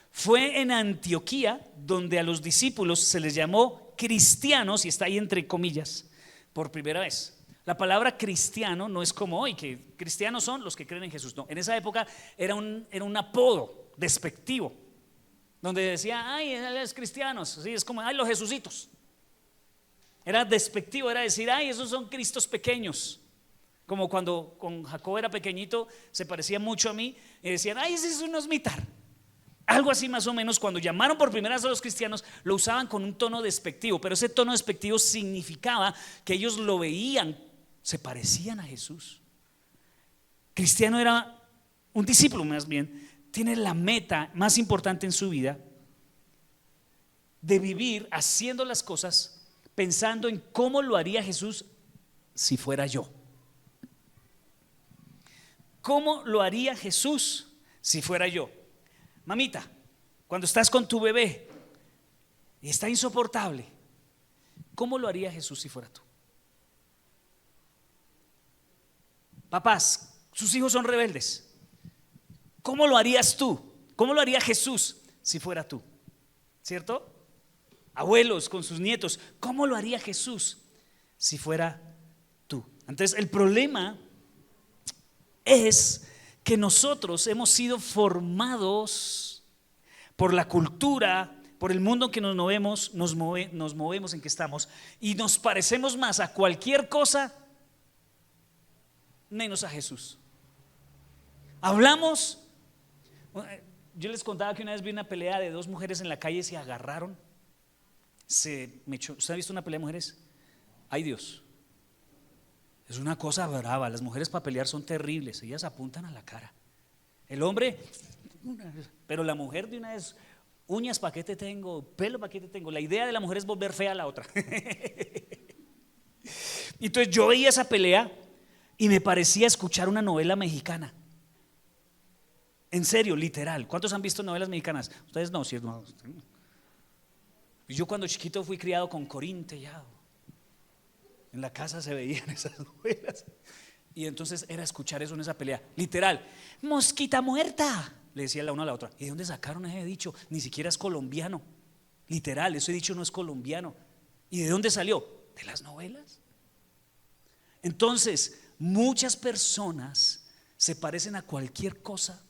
fue en Antioquía donde a los discípulos se les llamó cristianos, y está ahí entre comillas, por primera vez. La palabra cristiano no es como hoy, que cristianos son los que creen en Jesús. No, en esa época era un apodo despectivo, donde decía, ay, los cristianos, sí, es como, ay, los jesucitos. Era despectivo, era decir, ay, esos son cristos pequeños. Como cuando con Jacob era pequeñito, se parecía mucho a mí, y decían, ay, ese es un osmitar. Algo así más o menos. Cuando llamaron por primera vez a los cristianos, lo usaban con un tono despectivo, pero ese tono despectivo significaba que ellos lo veían, se parecían a Jesús. Cristiano era un discípulo, más bien, tiene la meta más importante en su vida de vivir haciendo las cosas pensando en cómo lo haría Jesús si fuera yo. ¿Cómo lo haría Jesús si fuera yo? Mamita, cuando estás con tu bebé y está insoportable. ¿Cómo lo haría Jesús si fuera tú? Papás, sus hijos son rebeldes. ¿Cómo lo harías tú? ¿Cómo lo haría Jesús si fuera tú? ¿Cierto? Abuelos con sus nietos, ¿cómo lo haría Jesús si fuera tú? Entonces el problema es que nosotros hemos sido formados por la cultura, por el mundo en que nos movemos en que estamos, y nos parecemos más a cualquier cosa menos a Jesús. Hablamos. Yo les contaba que una vez vi una pelea de dos mujeres en la calle, se agarraron. ¿Usted ha visto una pelea de mujeres? Ay Dios, es una cosa brava. Las mujeres para pelear son terribles, ellas apuntan a la cara. El hombre, pero la mujer de una vez, uñas para qué te tengo, pelo para qué te tengo. La idea de la mujer es volver fea a la otra. Entonces yo veía esa pelea y me parecía escuchar una novela mexicana. En serio, literal. ¿Cuántos han visto novelas mexicanas? Ustedes no, ¿cierto? No. Yo cuando chiquito fui criado con Corín Tellado. En la casa se veían esas novelas. Y entonces era escuchar eso en esa pelea. Literal. Mosquita muerta, le decía la una a la otra. ¿Y de dónde sacaron ese dicho? Ni siquiera es colombiano. Literal, ese dicho no es colombiano. ¿Y de dónde salió? De las novelas. Entonces, muchas personas se parecen a cualquier cosa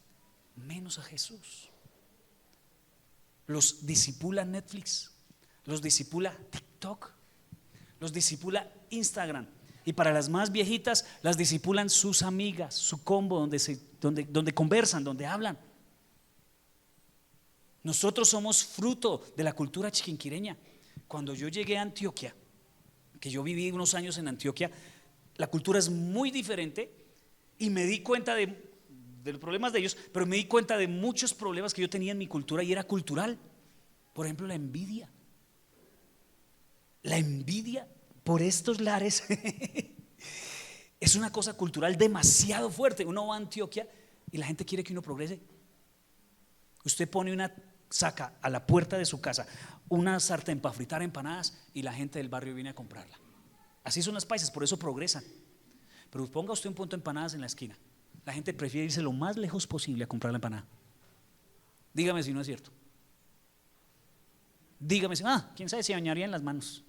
menos a Jesús. Los disipula Netflix, los disipula TikTok, los disipula Instagram, y para las más viejitas las disipulan sus amigas, su combo donde conversan, donde hablan. Nosotros somos fruto de la cultura chiquinquireña. Cuando yo llegué a Antioquia, que yo viví unos años en Antioquia, la cultura es muy diferente y me di cuenta de los problemas de ellos, pero me di cuenta de muchos problemas que yo tenía en mi cultura y era cultural. Por ejemplo, la envidia. La envidia por estos lares es una cosa cultural demasiado fuerte. Uno va a Antioquia y la gente quiere que uno progrese. Usted saca a la puerta de su casa una sartén para fritar empanadas y la gente del barrio viene a comprarla. Así son las paisas, por eso progresan. Pero ponga usted un punto de empanadas en la esquina, la gente prefiere irse lo más lejos posible a comprar la empanada. Dígame si no es cierto. Dígame si, quién sabe si bañarían las manos.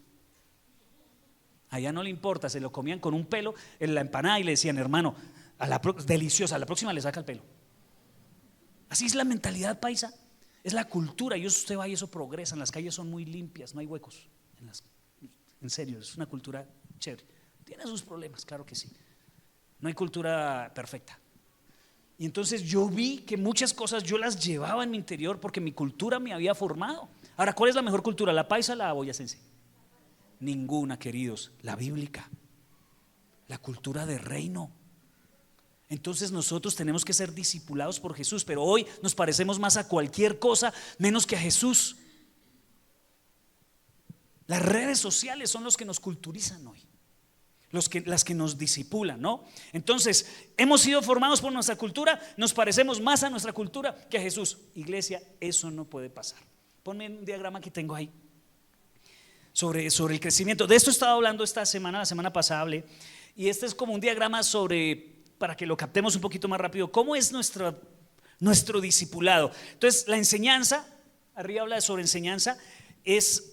Allá no le importa, se lo comían con un pelo en la empanada y le decían, hermano, deliciosa, a la próxima le saca el pelo. Así es la mentalidad paisa, es la cultura. Y usted va y eso progresa, en las calles son muy limpias, no hay huecos. En serio, es una cultura chévere. Tiene sus problemas, claro que sí. No hay cultura perfecta. Y entonces yo vi que muchas cosas yo las llevaba en mi interior porque mi cultura me había formado. Ahora, ¿cuál es la mejor cultura? ¿La paisa o la boyacense? Ninguna, queridos, la bíblica, la cultura de reino. Entonces nosotros tenemos que ser discipulados por Jesús, pero hoy nos parecemos más a cualquier cosa menos que a Jesús. Las redes sociales son los que nos culturizan hoy, las que nos disipulan, ¿no? Entonces, hemos sido formados por nuestra cultura, nos parecemos más a nuestra cultura que a Jesús. Iglesia, eso no puede pasar. Ponme un diagrama que tengo ahí sobre el crecimiento. De esto estaba hablando esta semana, la semana pasada hablé, y este es como un diagrama para que lo captemos un poquito más rápido, cómo es nuestro discipulado. Entonces, la enseñanza, arriba habla sobre enseñanza, es: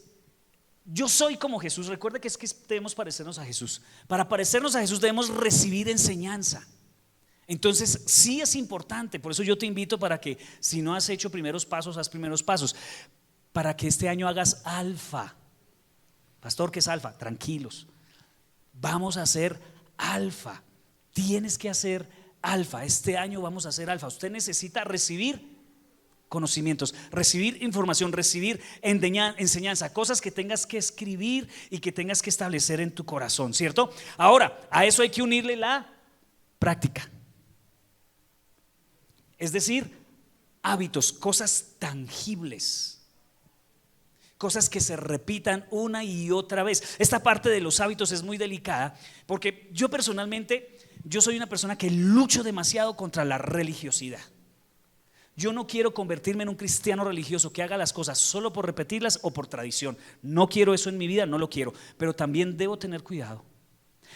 yo soy como Jesús. Recuerda que debemos parecernos a Jesús. Para parecernos a Jesús debemos recibir enseñanza. Entonces sí es importante. Por eso yo te invito para que, si no has hecho primeros pasos, haz primeros pasos. Para que este año hagas alfa. Pastor, ¿qué es alfa? Tranquilos, vamos a hacer alfa. Tienes que hacer alfa. Este año vamos a hacer alfa. Usted necesita recibir conocimientos, recibir información, recibir enseñanza, cosas que tengas que escribir y que tengas que establecer en tu corazón, ¿cierto? Ahora, a eso hay que unirle la práctica, es decir, hábitos, cosas tangibles, cosas que se repitan una y otra vez. Esta parte de los hábitos es muy delicada porque yo personalmente, yo soy una persona que lucho demasiado contra la religiosidad. Yo no quiero convertirme en un cristiano religioso que haga las cosas solo por repetirlas o por tradición. No quiero eso en mi vida, no lo quiero. Pero también debo tener cuidado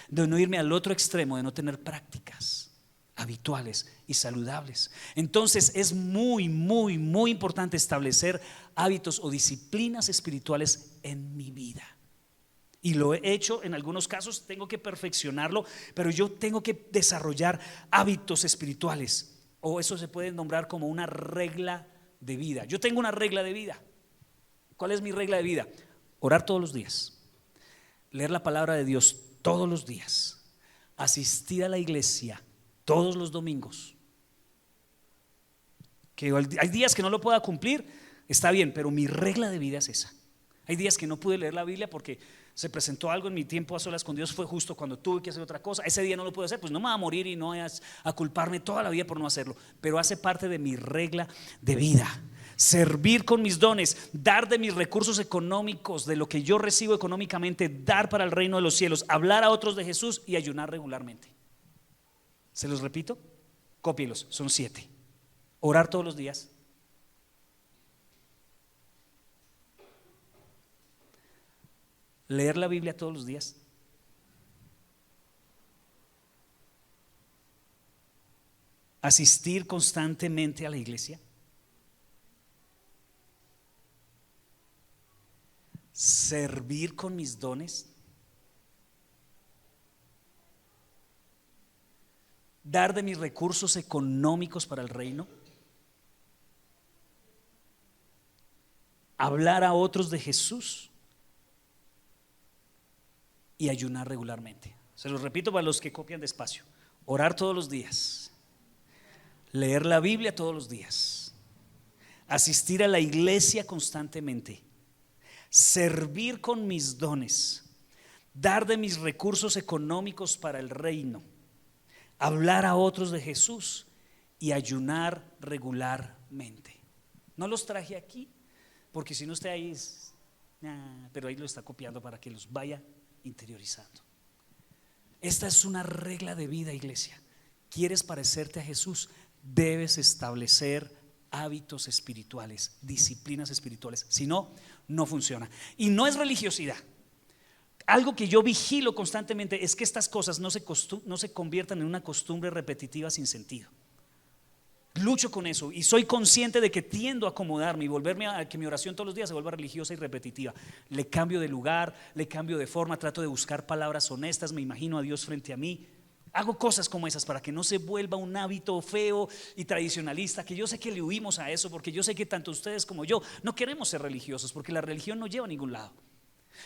de no irme al otro extremo, de no tener prácticas habituales y saludables. Entonces es muy, muy, muy importante establecer hábitos o disciplinas espirituales en mi vida. Y lo he hecho en algunos casos, tengo que perfeccionarlo, pero yo tengo que desarrollar hábitos espirituales. O eso se puede nombrar como una regla de vida. Yo tengo una regla de vida. ¿Cuál es mi regla de vida? Orar todos los días, leer la palabra de Dios todos los días, asistir a la iglesia todos los domingos. Que hay días que no lo pueda cumplir, está bien, pero mi regla de vida es esa. Hay días que no pude leer la Biblia porque se presentó algo en mi tiempo a solas con Dios, fue justo cuando tuve que hacer otra cosa. Ese día no lo puedo hacer, pues no me va a morir y no voy a culparme toda la vida por no hacerlo, pero hace parte de mi regla de vida. Servir con mis dones, dar de mis recursos económicos, de lo que yo recibo económicamente, dar para el reino de los cielos, hablar a otros de Jesús y ayunar regularmente. ¿Se los repito? Cópielos, son 7. Orar todos los días, leer la Biblia todos los días, asistir constantemente a la iglesia, servir con mis dones, dar de mis recursos económicos para el reino, hablar a otros de Jesús y ayunar regularmente. Se los repito para los que copian despacio: orar todos los días, leer la Biblia todos los días, asistir a la iglesia constantemente, servir con mis dones, dar de mis recursos económicos para el reino, hablar a otros de Jesús y ayunar regularmente. No los traje aquí porque si no usted ahí pero ahí lo está copiando para que los vaya interiorizando. Esta es una regla de vida, iglesia. ¿Quieres parecerte a Jesús? Debes establecer hábitos espirituales, disciplinas espirituales. Si no, no funciona. Y no es religiosidad. Algo que yo vigilo constantemente es que estas cosas no se conviertan en una costumbre repetitiva sin sentido. Lucho con eso y soy consciente de que tiendo a acomodarme y volverme a que mi oración todos los días se vuelva religiosa y repetitiva. Le cambio de lugar, le cambio de forma, trato de buscar palabras honestas, me imagino a Dios frente a mí. Hago cosas como esas para que no se vuelva un hábito feo y tradicionalista, que yo sé que le huimos a eso, porque yo sé que tanto ustedes como yo no queremos ser religiosos, porque la religión no lleva a ningún lado.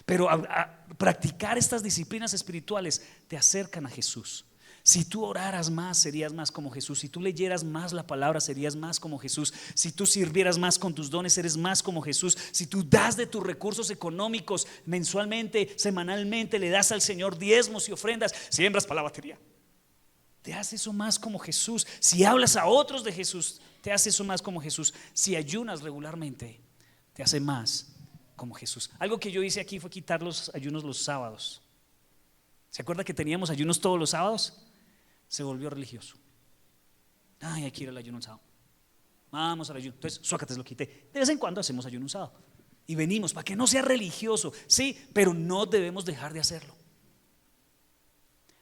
Pero a practicar estas disciplinas espirituales te acercan a Jesús. Si tú oraras más, serías más como Jesús. Si tú leyeras más la palabra, serías más como Jesús. Si tú sirvieras más con tus dones, eres más como Jesús. Si tú das de tus recursos económicos mensualmente, semanalmente, le das al Señor diezmos y ofrendas, siembras para la batería, te hace eso más como Jesús. Si hablas a otros de Jesús, te hace eso más como Jesús. Si ayunas regularmente, te hace más como Jesús. Algo que yo hice aquí fue quitar los ayunos los sábados. ¿Se acuerda que teníamos ayunos todos los sábados? Se volvió religioso. Ay, hay que ir al ayuno un sábado. Vamos al ayuno. Entonces, Sócrates lo quité. De vez en cuando hacemos ayuno un sábado. Y venimos para que no sea religioso. Sí, pero no debemos dejar de hacerlo.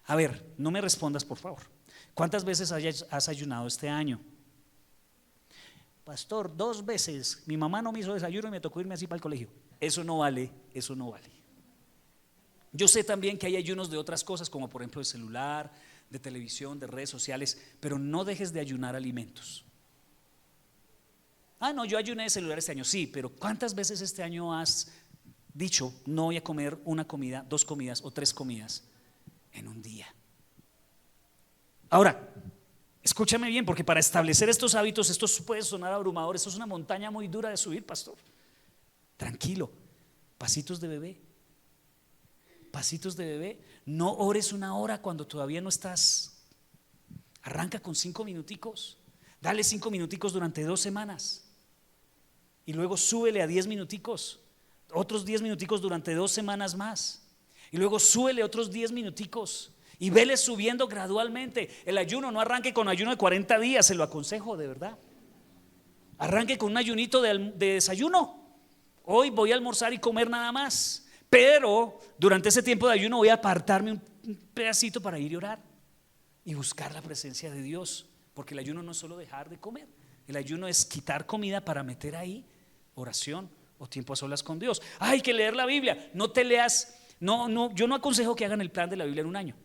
A ver, no me respondas por favor. ¿Cuántas veces has ayunado este año? Pastor, 2 veces. Mi mamá no me hizo desayuno y me tocó irme así para el colegio. Eso no vale, eso no vale. Yo sé también que hay ayunos de otras cosas, como por ejemplo de celular, de televisión, de redes sociales, pero no dejes de ayunar alimentos. No, yo ayuné de celular este año. Sí, pero ¿cuántas veces este año has dicho no voy a comer una comida, 2 comidas o 3 comidas en un día? Ahora, escúchame bien, porque para establecer estos hábitos, esto puede sonar abrumador, esto es una montaña muy dura de subir, pastor. Tranquilo, pasitos de bebé. Pasitos de bebé. No ores 1 hora cuando todavía no estás. Arranca con 5 minuticos. Dale 5 minuticos durante 2 semanas. Y luego súbele a 10 minuticos. Otros 10 minuticos durante 2 semanas más. Y luego súbele otros 10 minuticos. Y vele subiendo gradualmente. El ayuno no arranque con ayuno de 40 días, se lo aconsejo de verdad. Arranque con un ayunito de desayuno. Hoy voy a almorzar y comer nada más, pero durante ese tiempo de ayuno voy a apartarme un pedacito para ir y orar y buscar la presencia de Dios, porque el ayuno no es solo dejar de comer, el ayuno es quitar comida para meter ahí oración o tiempo a solas con Dios. Hay que leer la Biblia. No te leas, yo no aconsejo que hagan el plan de la Biblia en un año.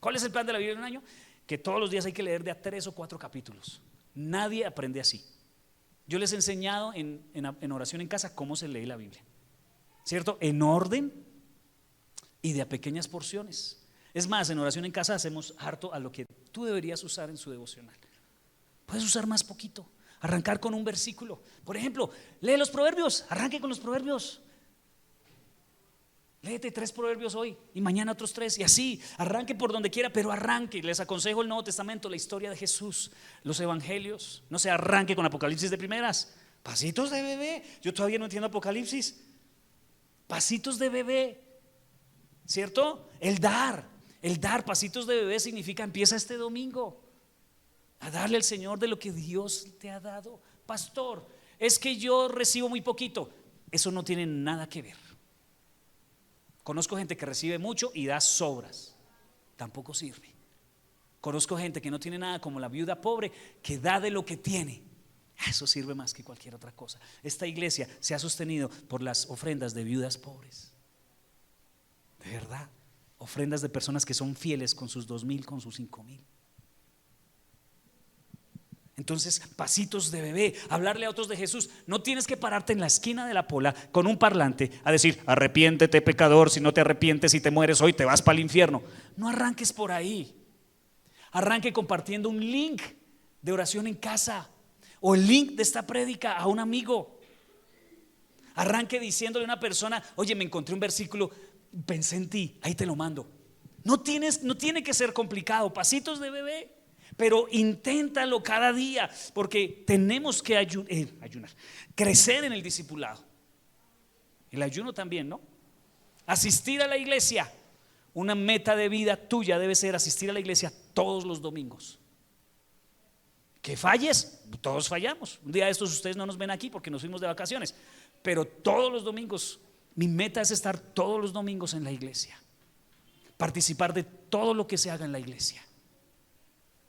¿Cuál es el plan de la Biblia en un año? Que todos los días hay que leer de a 3 o 4 capítulos. Nadie aprende así. Yo les he enseñado en oración en casa cómo se lee la Biblia, ¿cierto? En orden y de a pequeñas porciones. Es más, en oración en casa hacemos harto a lo que tú deberías usar en su devocional. Puedes usar más poquito, arrancar con un versículo. Por ejemplo, lee los proverbios, arranque con los proverbios. Léete 3 proverbios hoy y mañana otros 3 y así, arranque por donde quiera, pero arranque. Les aconsejo el Nuevo Testamento, la historia de Jesús, los evangelios. No se arranque con Apocalipsis de primeras. Pasitos de bebé. Yo todavía no entiendo Apocalipsis. Pasitos de bebé, ¿cierto? El dar, pasitos de bebé significa empieza este domingo a darle al Señor de lo que Dios te ha dado. Pastor, es que yo recibo muy poquito. Eso no tiene nada que ver. Conozco gente que recibe mucho y da sobras, tampoco sirve. Conozco gente que no tiene nada, como la viuda pobre, que da de lo que tiene. Eso sirve más que cualquier otra cosa. Esta iglesia se ha sostenido por las ofrendas de viudas pobres. De verdad, ofrendas de personas que son fieles con sus 2,000, con sus 5,000. Entonces, pasitos de bebé, hablarle a otros de Jesús. No tienes que pararte en la esquina de la Pola con un parlante a decir: arrepiéntete, pecador, si no te arrepientes y te mueres hoy te vas para el infierno. No arranques por ahí. Arranque compartiendo un link de oración en casa o el link de esta prédica a un amigo. Arranque diciéndole a una persona: oye, me encontré un versículo, pensé en ti, ahí te lo mando. No tiene que ser complicado, pasitos de bebé. Pero inténtalo cada día, porque tenemos que ayunar, crecer en el discipulado. El ayuno también, ¿no? Asistir a la iglesia. Una meta de vida tuya debe ser asistir a la iglesia todos los domingos. Que falles, todos fallamos. Un día de estos ustedes no nos ven aquí porque nos fuimos de vacaciones, pero todos los domingos, mi meta es estar todos los domingos en la iglesia, participar de todo lo que se haga en la iglesia,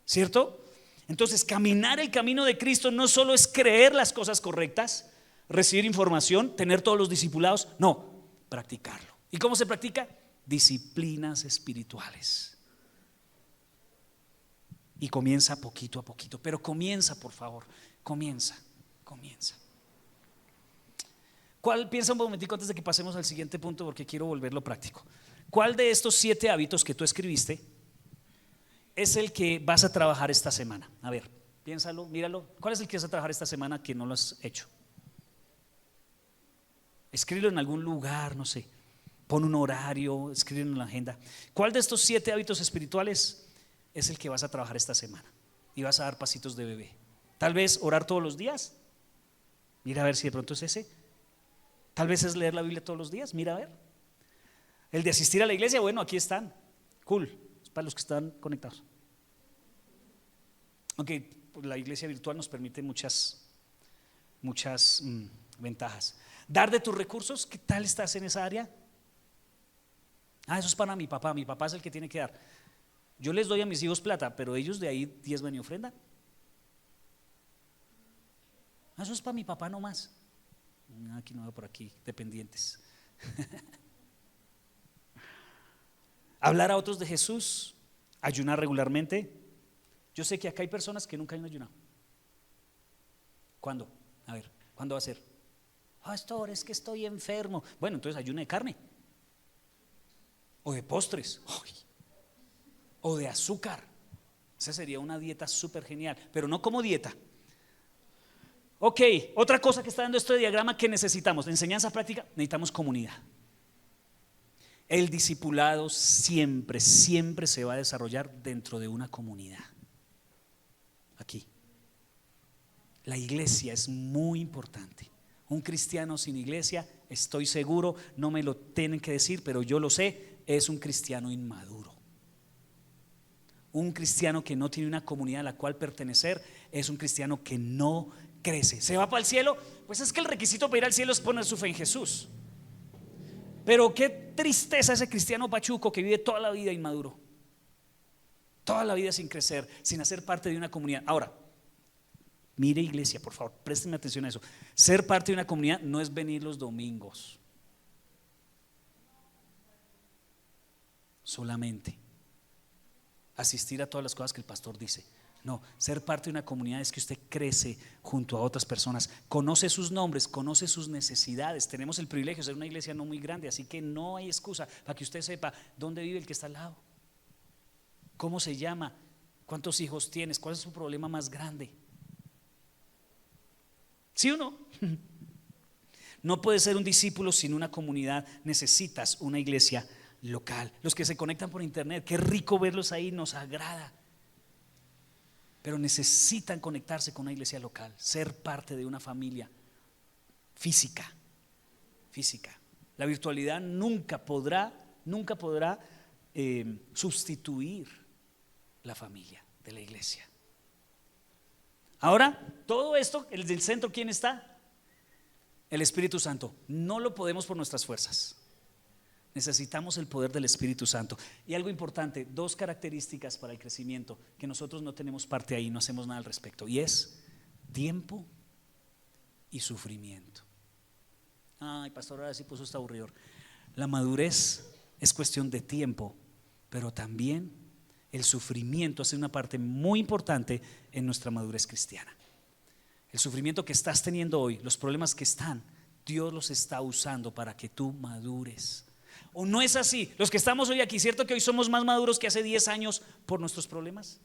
¿cierto? Entonces, caminar el camino de Cristo no solo es creer las cosas correctas, recibir información, tener todos los discipulados, no, practicarlo. ¿Y cómo se practica? Disciplinas espirituales. Y comienza poquito a poquito, pero comienza, por favor, comienza. Piensa un momentico antes de que pasemos al siguiente punto, porque quiero volverlo práctico. ¿Cuál de estos 7 hábitos que tú escribiste es el que vas a trabajar esta semana? A ver, piénsalo, míralo. ¿Cuál es el que vas a trabajar esta semana que no lo has hecho? Escríbelo en algún lugar, no sé. Pon un horario, escríbelo en la agenda. ¿Cuál de estos 7 hábitos espirituales es el que vas a trabajar esta semana? Y vas a dar pasitos de bebé. Tal vez orar todos los días. Mira a ver si de pronto es ese. Tal vez es leer la Biblia todos los días. Mira a ver. El de asistir a la iglesia, bueno, aquí están. Cool. Para los que están conectados. Aunque la iglesia virtual nos permite muchas ventajas. Dar de tus recursos, ¿qué tal estás en esa área? Eso es para mi papá es el que tiene que dar. Yo les doy a mis hijos plata, pero ellos de ahí diezman y ofrendan. Eso es para mi papá nomás. Aquí no veo por aquí, dependientes. Hablar a otros de Jesús, ayunar regularmente. Yo sé que acá hay personas que nunca han ayunado. ¿Cuándo? A ver, ¿cuándo va a ser? Pastor, es que estoy enfermo. Bueno, entonces ayuna de carne o de postres o de azúcar. Esa sería una dieta súper genial, pero no como dieta. Ok, otra cosa que está dando este diagrama que necesitamos, de enseñanza práctica, necesitamos comunidad. El discipulado siempre se va a desarrollar dentro de una comunidad. Aquí. La iglesia es muy importante. Un cristiano sin iglesia, estoy seguro, no me lo tienen que decir, pero yo lo sé, es un cristiano inmaduro. Un cristiano que no tiene una comunidad a la cual pertenecer es un cristiano que no crece. ¿Se va para el cielo? Pues es que el requisito para ir al cielo es poner su fe en Jesús. Pero qué tristeza ese cristiano pachuco que vive toda la vida inmaduro, toda la vida sin crecer, sin hacer parte de una comunidad. Ahora, mire iglesia, por favor, préstenme atención a eso. Ser parte de una comunidad no es venir los domingos solamente, asistir a todas las cosas que el pastor dice. No, ser parte de una comunidad es que usted crece junto a otras personas, conoce sus nombres, conoce sus necesidades. Tenemos el privilegio de ser una iglesia no muy grande, así que no hay excusa para que usted sepa dónde vive el que está al lado, cómo se llama, cuántos hijos tienes, cuál es su problema más grande. ¿Sí o no? No puedes ser un discípulo sin una comunidad, necesitas una iglesia local. Los que se conectan por internet, qué rico verlos ahí, nos agrada. Pero necesitan conectarse con una iglesia local, ser parte de una familia física. La virtualidad nunca podrá sustituir la familia de la iglesia. Ahora, todo esto, el del centro, ¿quién está? El Espíritu Santo. No lo podemos por nuestras fuerzas. Necesitamos el poder del Espíritu Santo. Y algo importante, dos características para el crecimiento que nosotros no tenemos parte ahí, no hacemos nada al respecto, y es tiempo y sufrimiento. Ay, pastor, ahora sí puso, está aburrido. La madurez es cuestión de tiempo, pero también el sufrimiento hace una parte muy importante en nuestra madurez cristiana. El sufrimiento que estás teniendo hoy, los problemas que están, Dios los está usando para que tú madures. ¿O no es así? Los que estamos hoy aquí, ¿cierto que hoy somos más maduros que hace 10 años por nuestros problemas?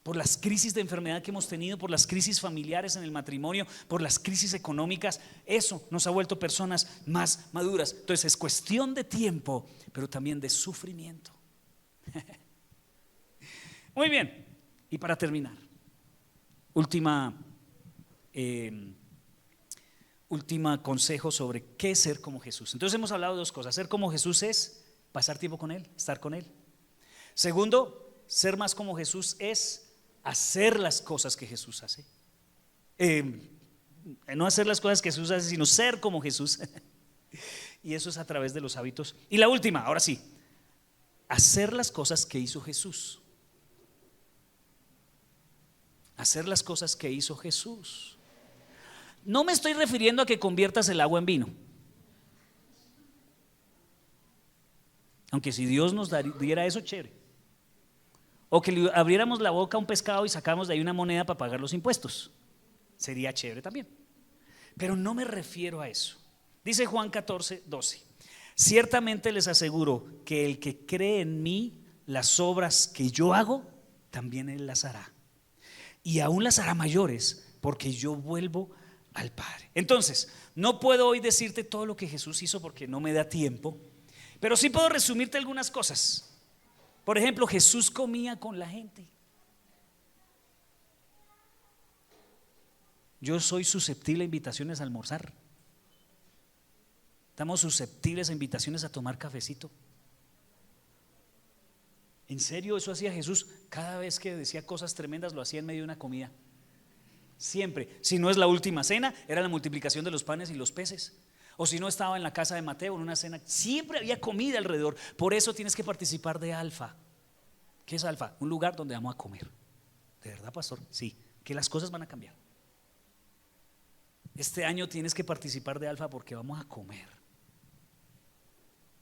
Por las crisis de enfermedad que hemos tenido, por las crisis familiares en el matrimonio, por las crisis económicas. Eso nos ha vuelto personas más maduras. Entonces es cuestión de tiempo, pero también de sufrimiento. Muy bien, y para terminar, última consejo sobre qué es ser como Jesús. Entonces hemos hablado de dos cosas. Ser como Jesús es pasar tiempo con Él, estar con Él. Segundo, ser más como Jesús es hacer las cosas que Jesús hace. No hacer las cosas que Jesús hace, sino ser como Jesús. Y eso es a través de los hábitos. Y la última, ahora sí, hacer las cosas que hizo Jesús. Hacer las cosas que hizo Jesús. No me estoy refiriendo a que conviertas el agua en vino. Aunque si Dios nos diera eso, chévere. O que le abriéramos la boca a un pescado y sacamos de ahí una moneda para pagar los impuestos. Sería chévere también. Pero no me refiero a eso. Dice Juan 14:12. Ciertamente les aseguro que el que cree en mí, las obras que yo hago, también él las hará. Y aún las hará mayores, porque yo vuelvo al Padre. Entonces, no puedo hoy decirte todo lo que Jesús hizo porque no me da tiempo, pero sí puedo resumirte algunas cosas. Por ejemplo, Jesús comía con la gente. Yo soy susceptible a invitaciones a almorzar. Estamos susceptibles a invitaciones a tomar cafecito. En serio, eso hacía Jesús. Cada vez que decía cosas tremendas lo hacía en medio de una comida. Siempre, si no es la última cena, era la multiplicación de los panes y los peces. O si no, estaba en la casa de Mateo en una cena, siempre había comida alrededor. Por eso tienes que participar de Alfa. ¿Qué es Alfa? Un lugar donde vamos a comer. ¿De verdad, pastor? Sí, que las cosas van a cambiar. Este año tienes que participar de Alfa porque vamos a comer.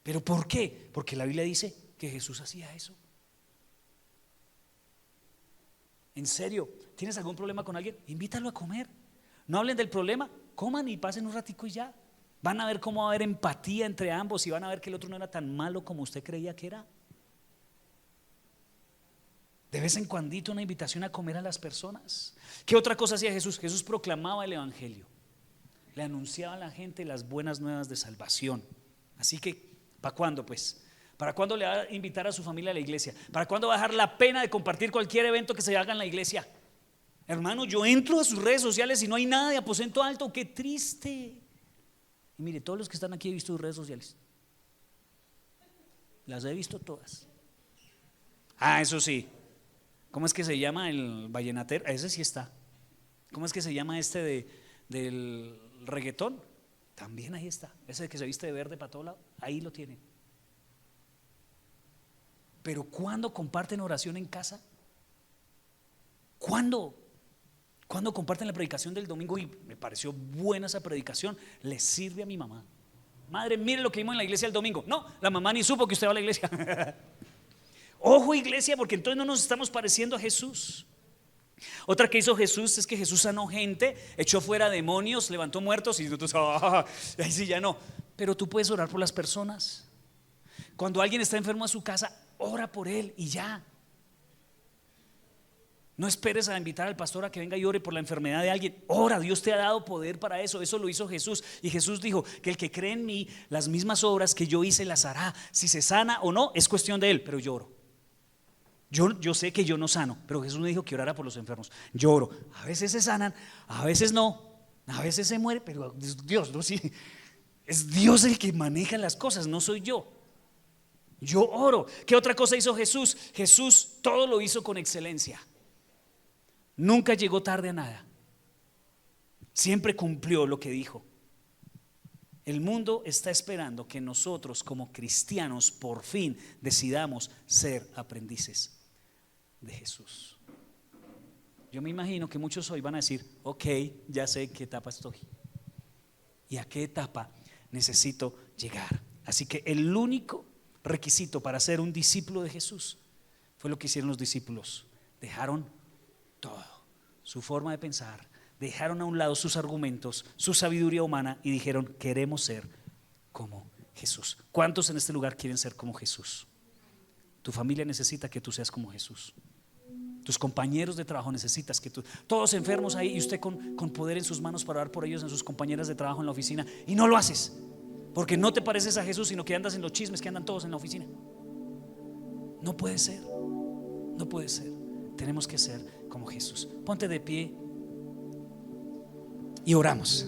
¿Pero por qué? Porque la Biblia dice que Jesús hacía eso. En serio, ¿tienes algún problema con alguien? Invítalo a comer. No hablen del problema, coman y pasen un ratico y ya. Van a ver cómo va a haber empatía entre ambos y van a ver que el otro no era tan malo como usted creía que era. De vez en cuando una invitación a comer a las personas. ¿Qué otra cosa hacía Jesús? Jesús proclamaba el evangelio. Le anunciaba a la gente las buenas nuevas de salvación. Así que, ¿para cuándo pues? ¿Para cuándo le va a invitar a su familia a la iglesia? ¿Para cuándo va a dejar la pena de compartir cualquier evento que se haga en la iglesia? Hermano, yo entro a sus redes sociales y no hay nada de Aposento Alto. ¡Qué triste! Y mire, todos los que están aquí he visto sus redes sociales. Las he visto todas. Eso sí, ¿Cómo es que se llama el vallenatero? Ese sí está. ¿Cómo es que se llama del reggaetón? También ahí está. Ese que se viste de verde para todo lado, ahí lo tienen. Pero ¿cuándo comparten oración en casa? ¿Cuándo? ¿Cuándo comparten la predicación del domingo? Y me pareció buena esa predicación. Le sirve a mi mamá. Madre, mire lo que vimos en la iglesia el domingo. No, la mamá ni supo que usted va a la iglesia. Ojo, iglesia, porque entonces no nos estamos pareciendo a Jesús. Otra que hizo Jesús es que Jesús sanó gente, echó fuera demonios, levantó muertos y nosotros, ahí sí ya no. Pero tú puedes orar por las personas. Cuando alguien está enfermo a su casa, ora por él y ya. No esperes a invitar al pastor a que venga y ore por la enfermedad de alguien. Ora, Dios te ha dado poder para eso. Eso lo hizo Jesús. Y Jesús dijo que el que cree en mí, las mismas obras que yo hice las hará. Si se sana o no, es cuestión de él, pero yo oro. Yo sé que yo no sano, pero Jesús me dijo que orara por los enfermos. Yo oro. A veces se sanan, a veces no, a veces se muere, pero Dios, no, sí, es Dios el que maneja las cosas, no soy yo. Yo oro. ¿Qué otra cosa hizo Jesús? Jesús todo lo hizo con excelencia. Nunca llegó tarde a nada. Siempre cumplió lo que dijo. El mundo está esperando que nosotros como cristianos por fin decidamos ser aprendices de Jesús. Yo me imagino que muchos hoy van a decir, ok, ya sé en qué etapa estoy y a qué etapa necesito llegar. Así que el único requisito para ser un discípulo de Jesús fue lo que hicieron los discípulos. Dejaron todo, su forma de pensar, dejaron a un lado sus argumentos, su sabiduría humana y dijeron, queremos ser como Jesús. ¿Cuántos en este lugar quieren ser como Jesús? Tu familia necesita que tú seas como Jesús. Tus compañeros de trabajo necesitas que tú, todos enfermos ahí y usted con poder en sus manos para orar por ellos, en sus compañeras de trabajo en la oficina, y no lo haces porque no te pareces a Jesús, sino que andas en los chismes que andan todos en la oficina. No puede ser, no puede ser. Tenemos que ser como Jesús. Ponte de pie y oramos.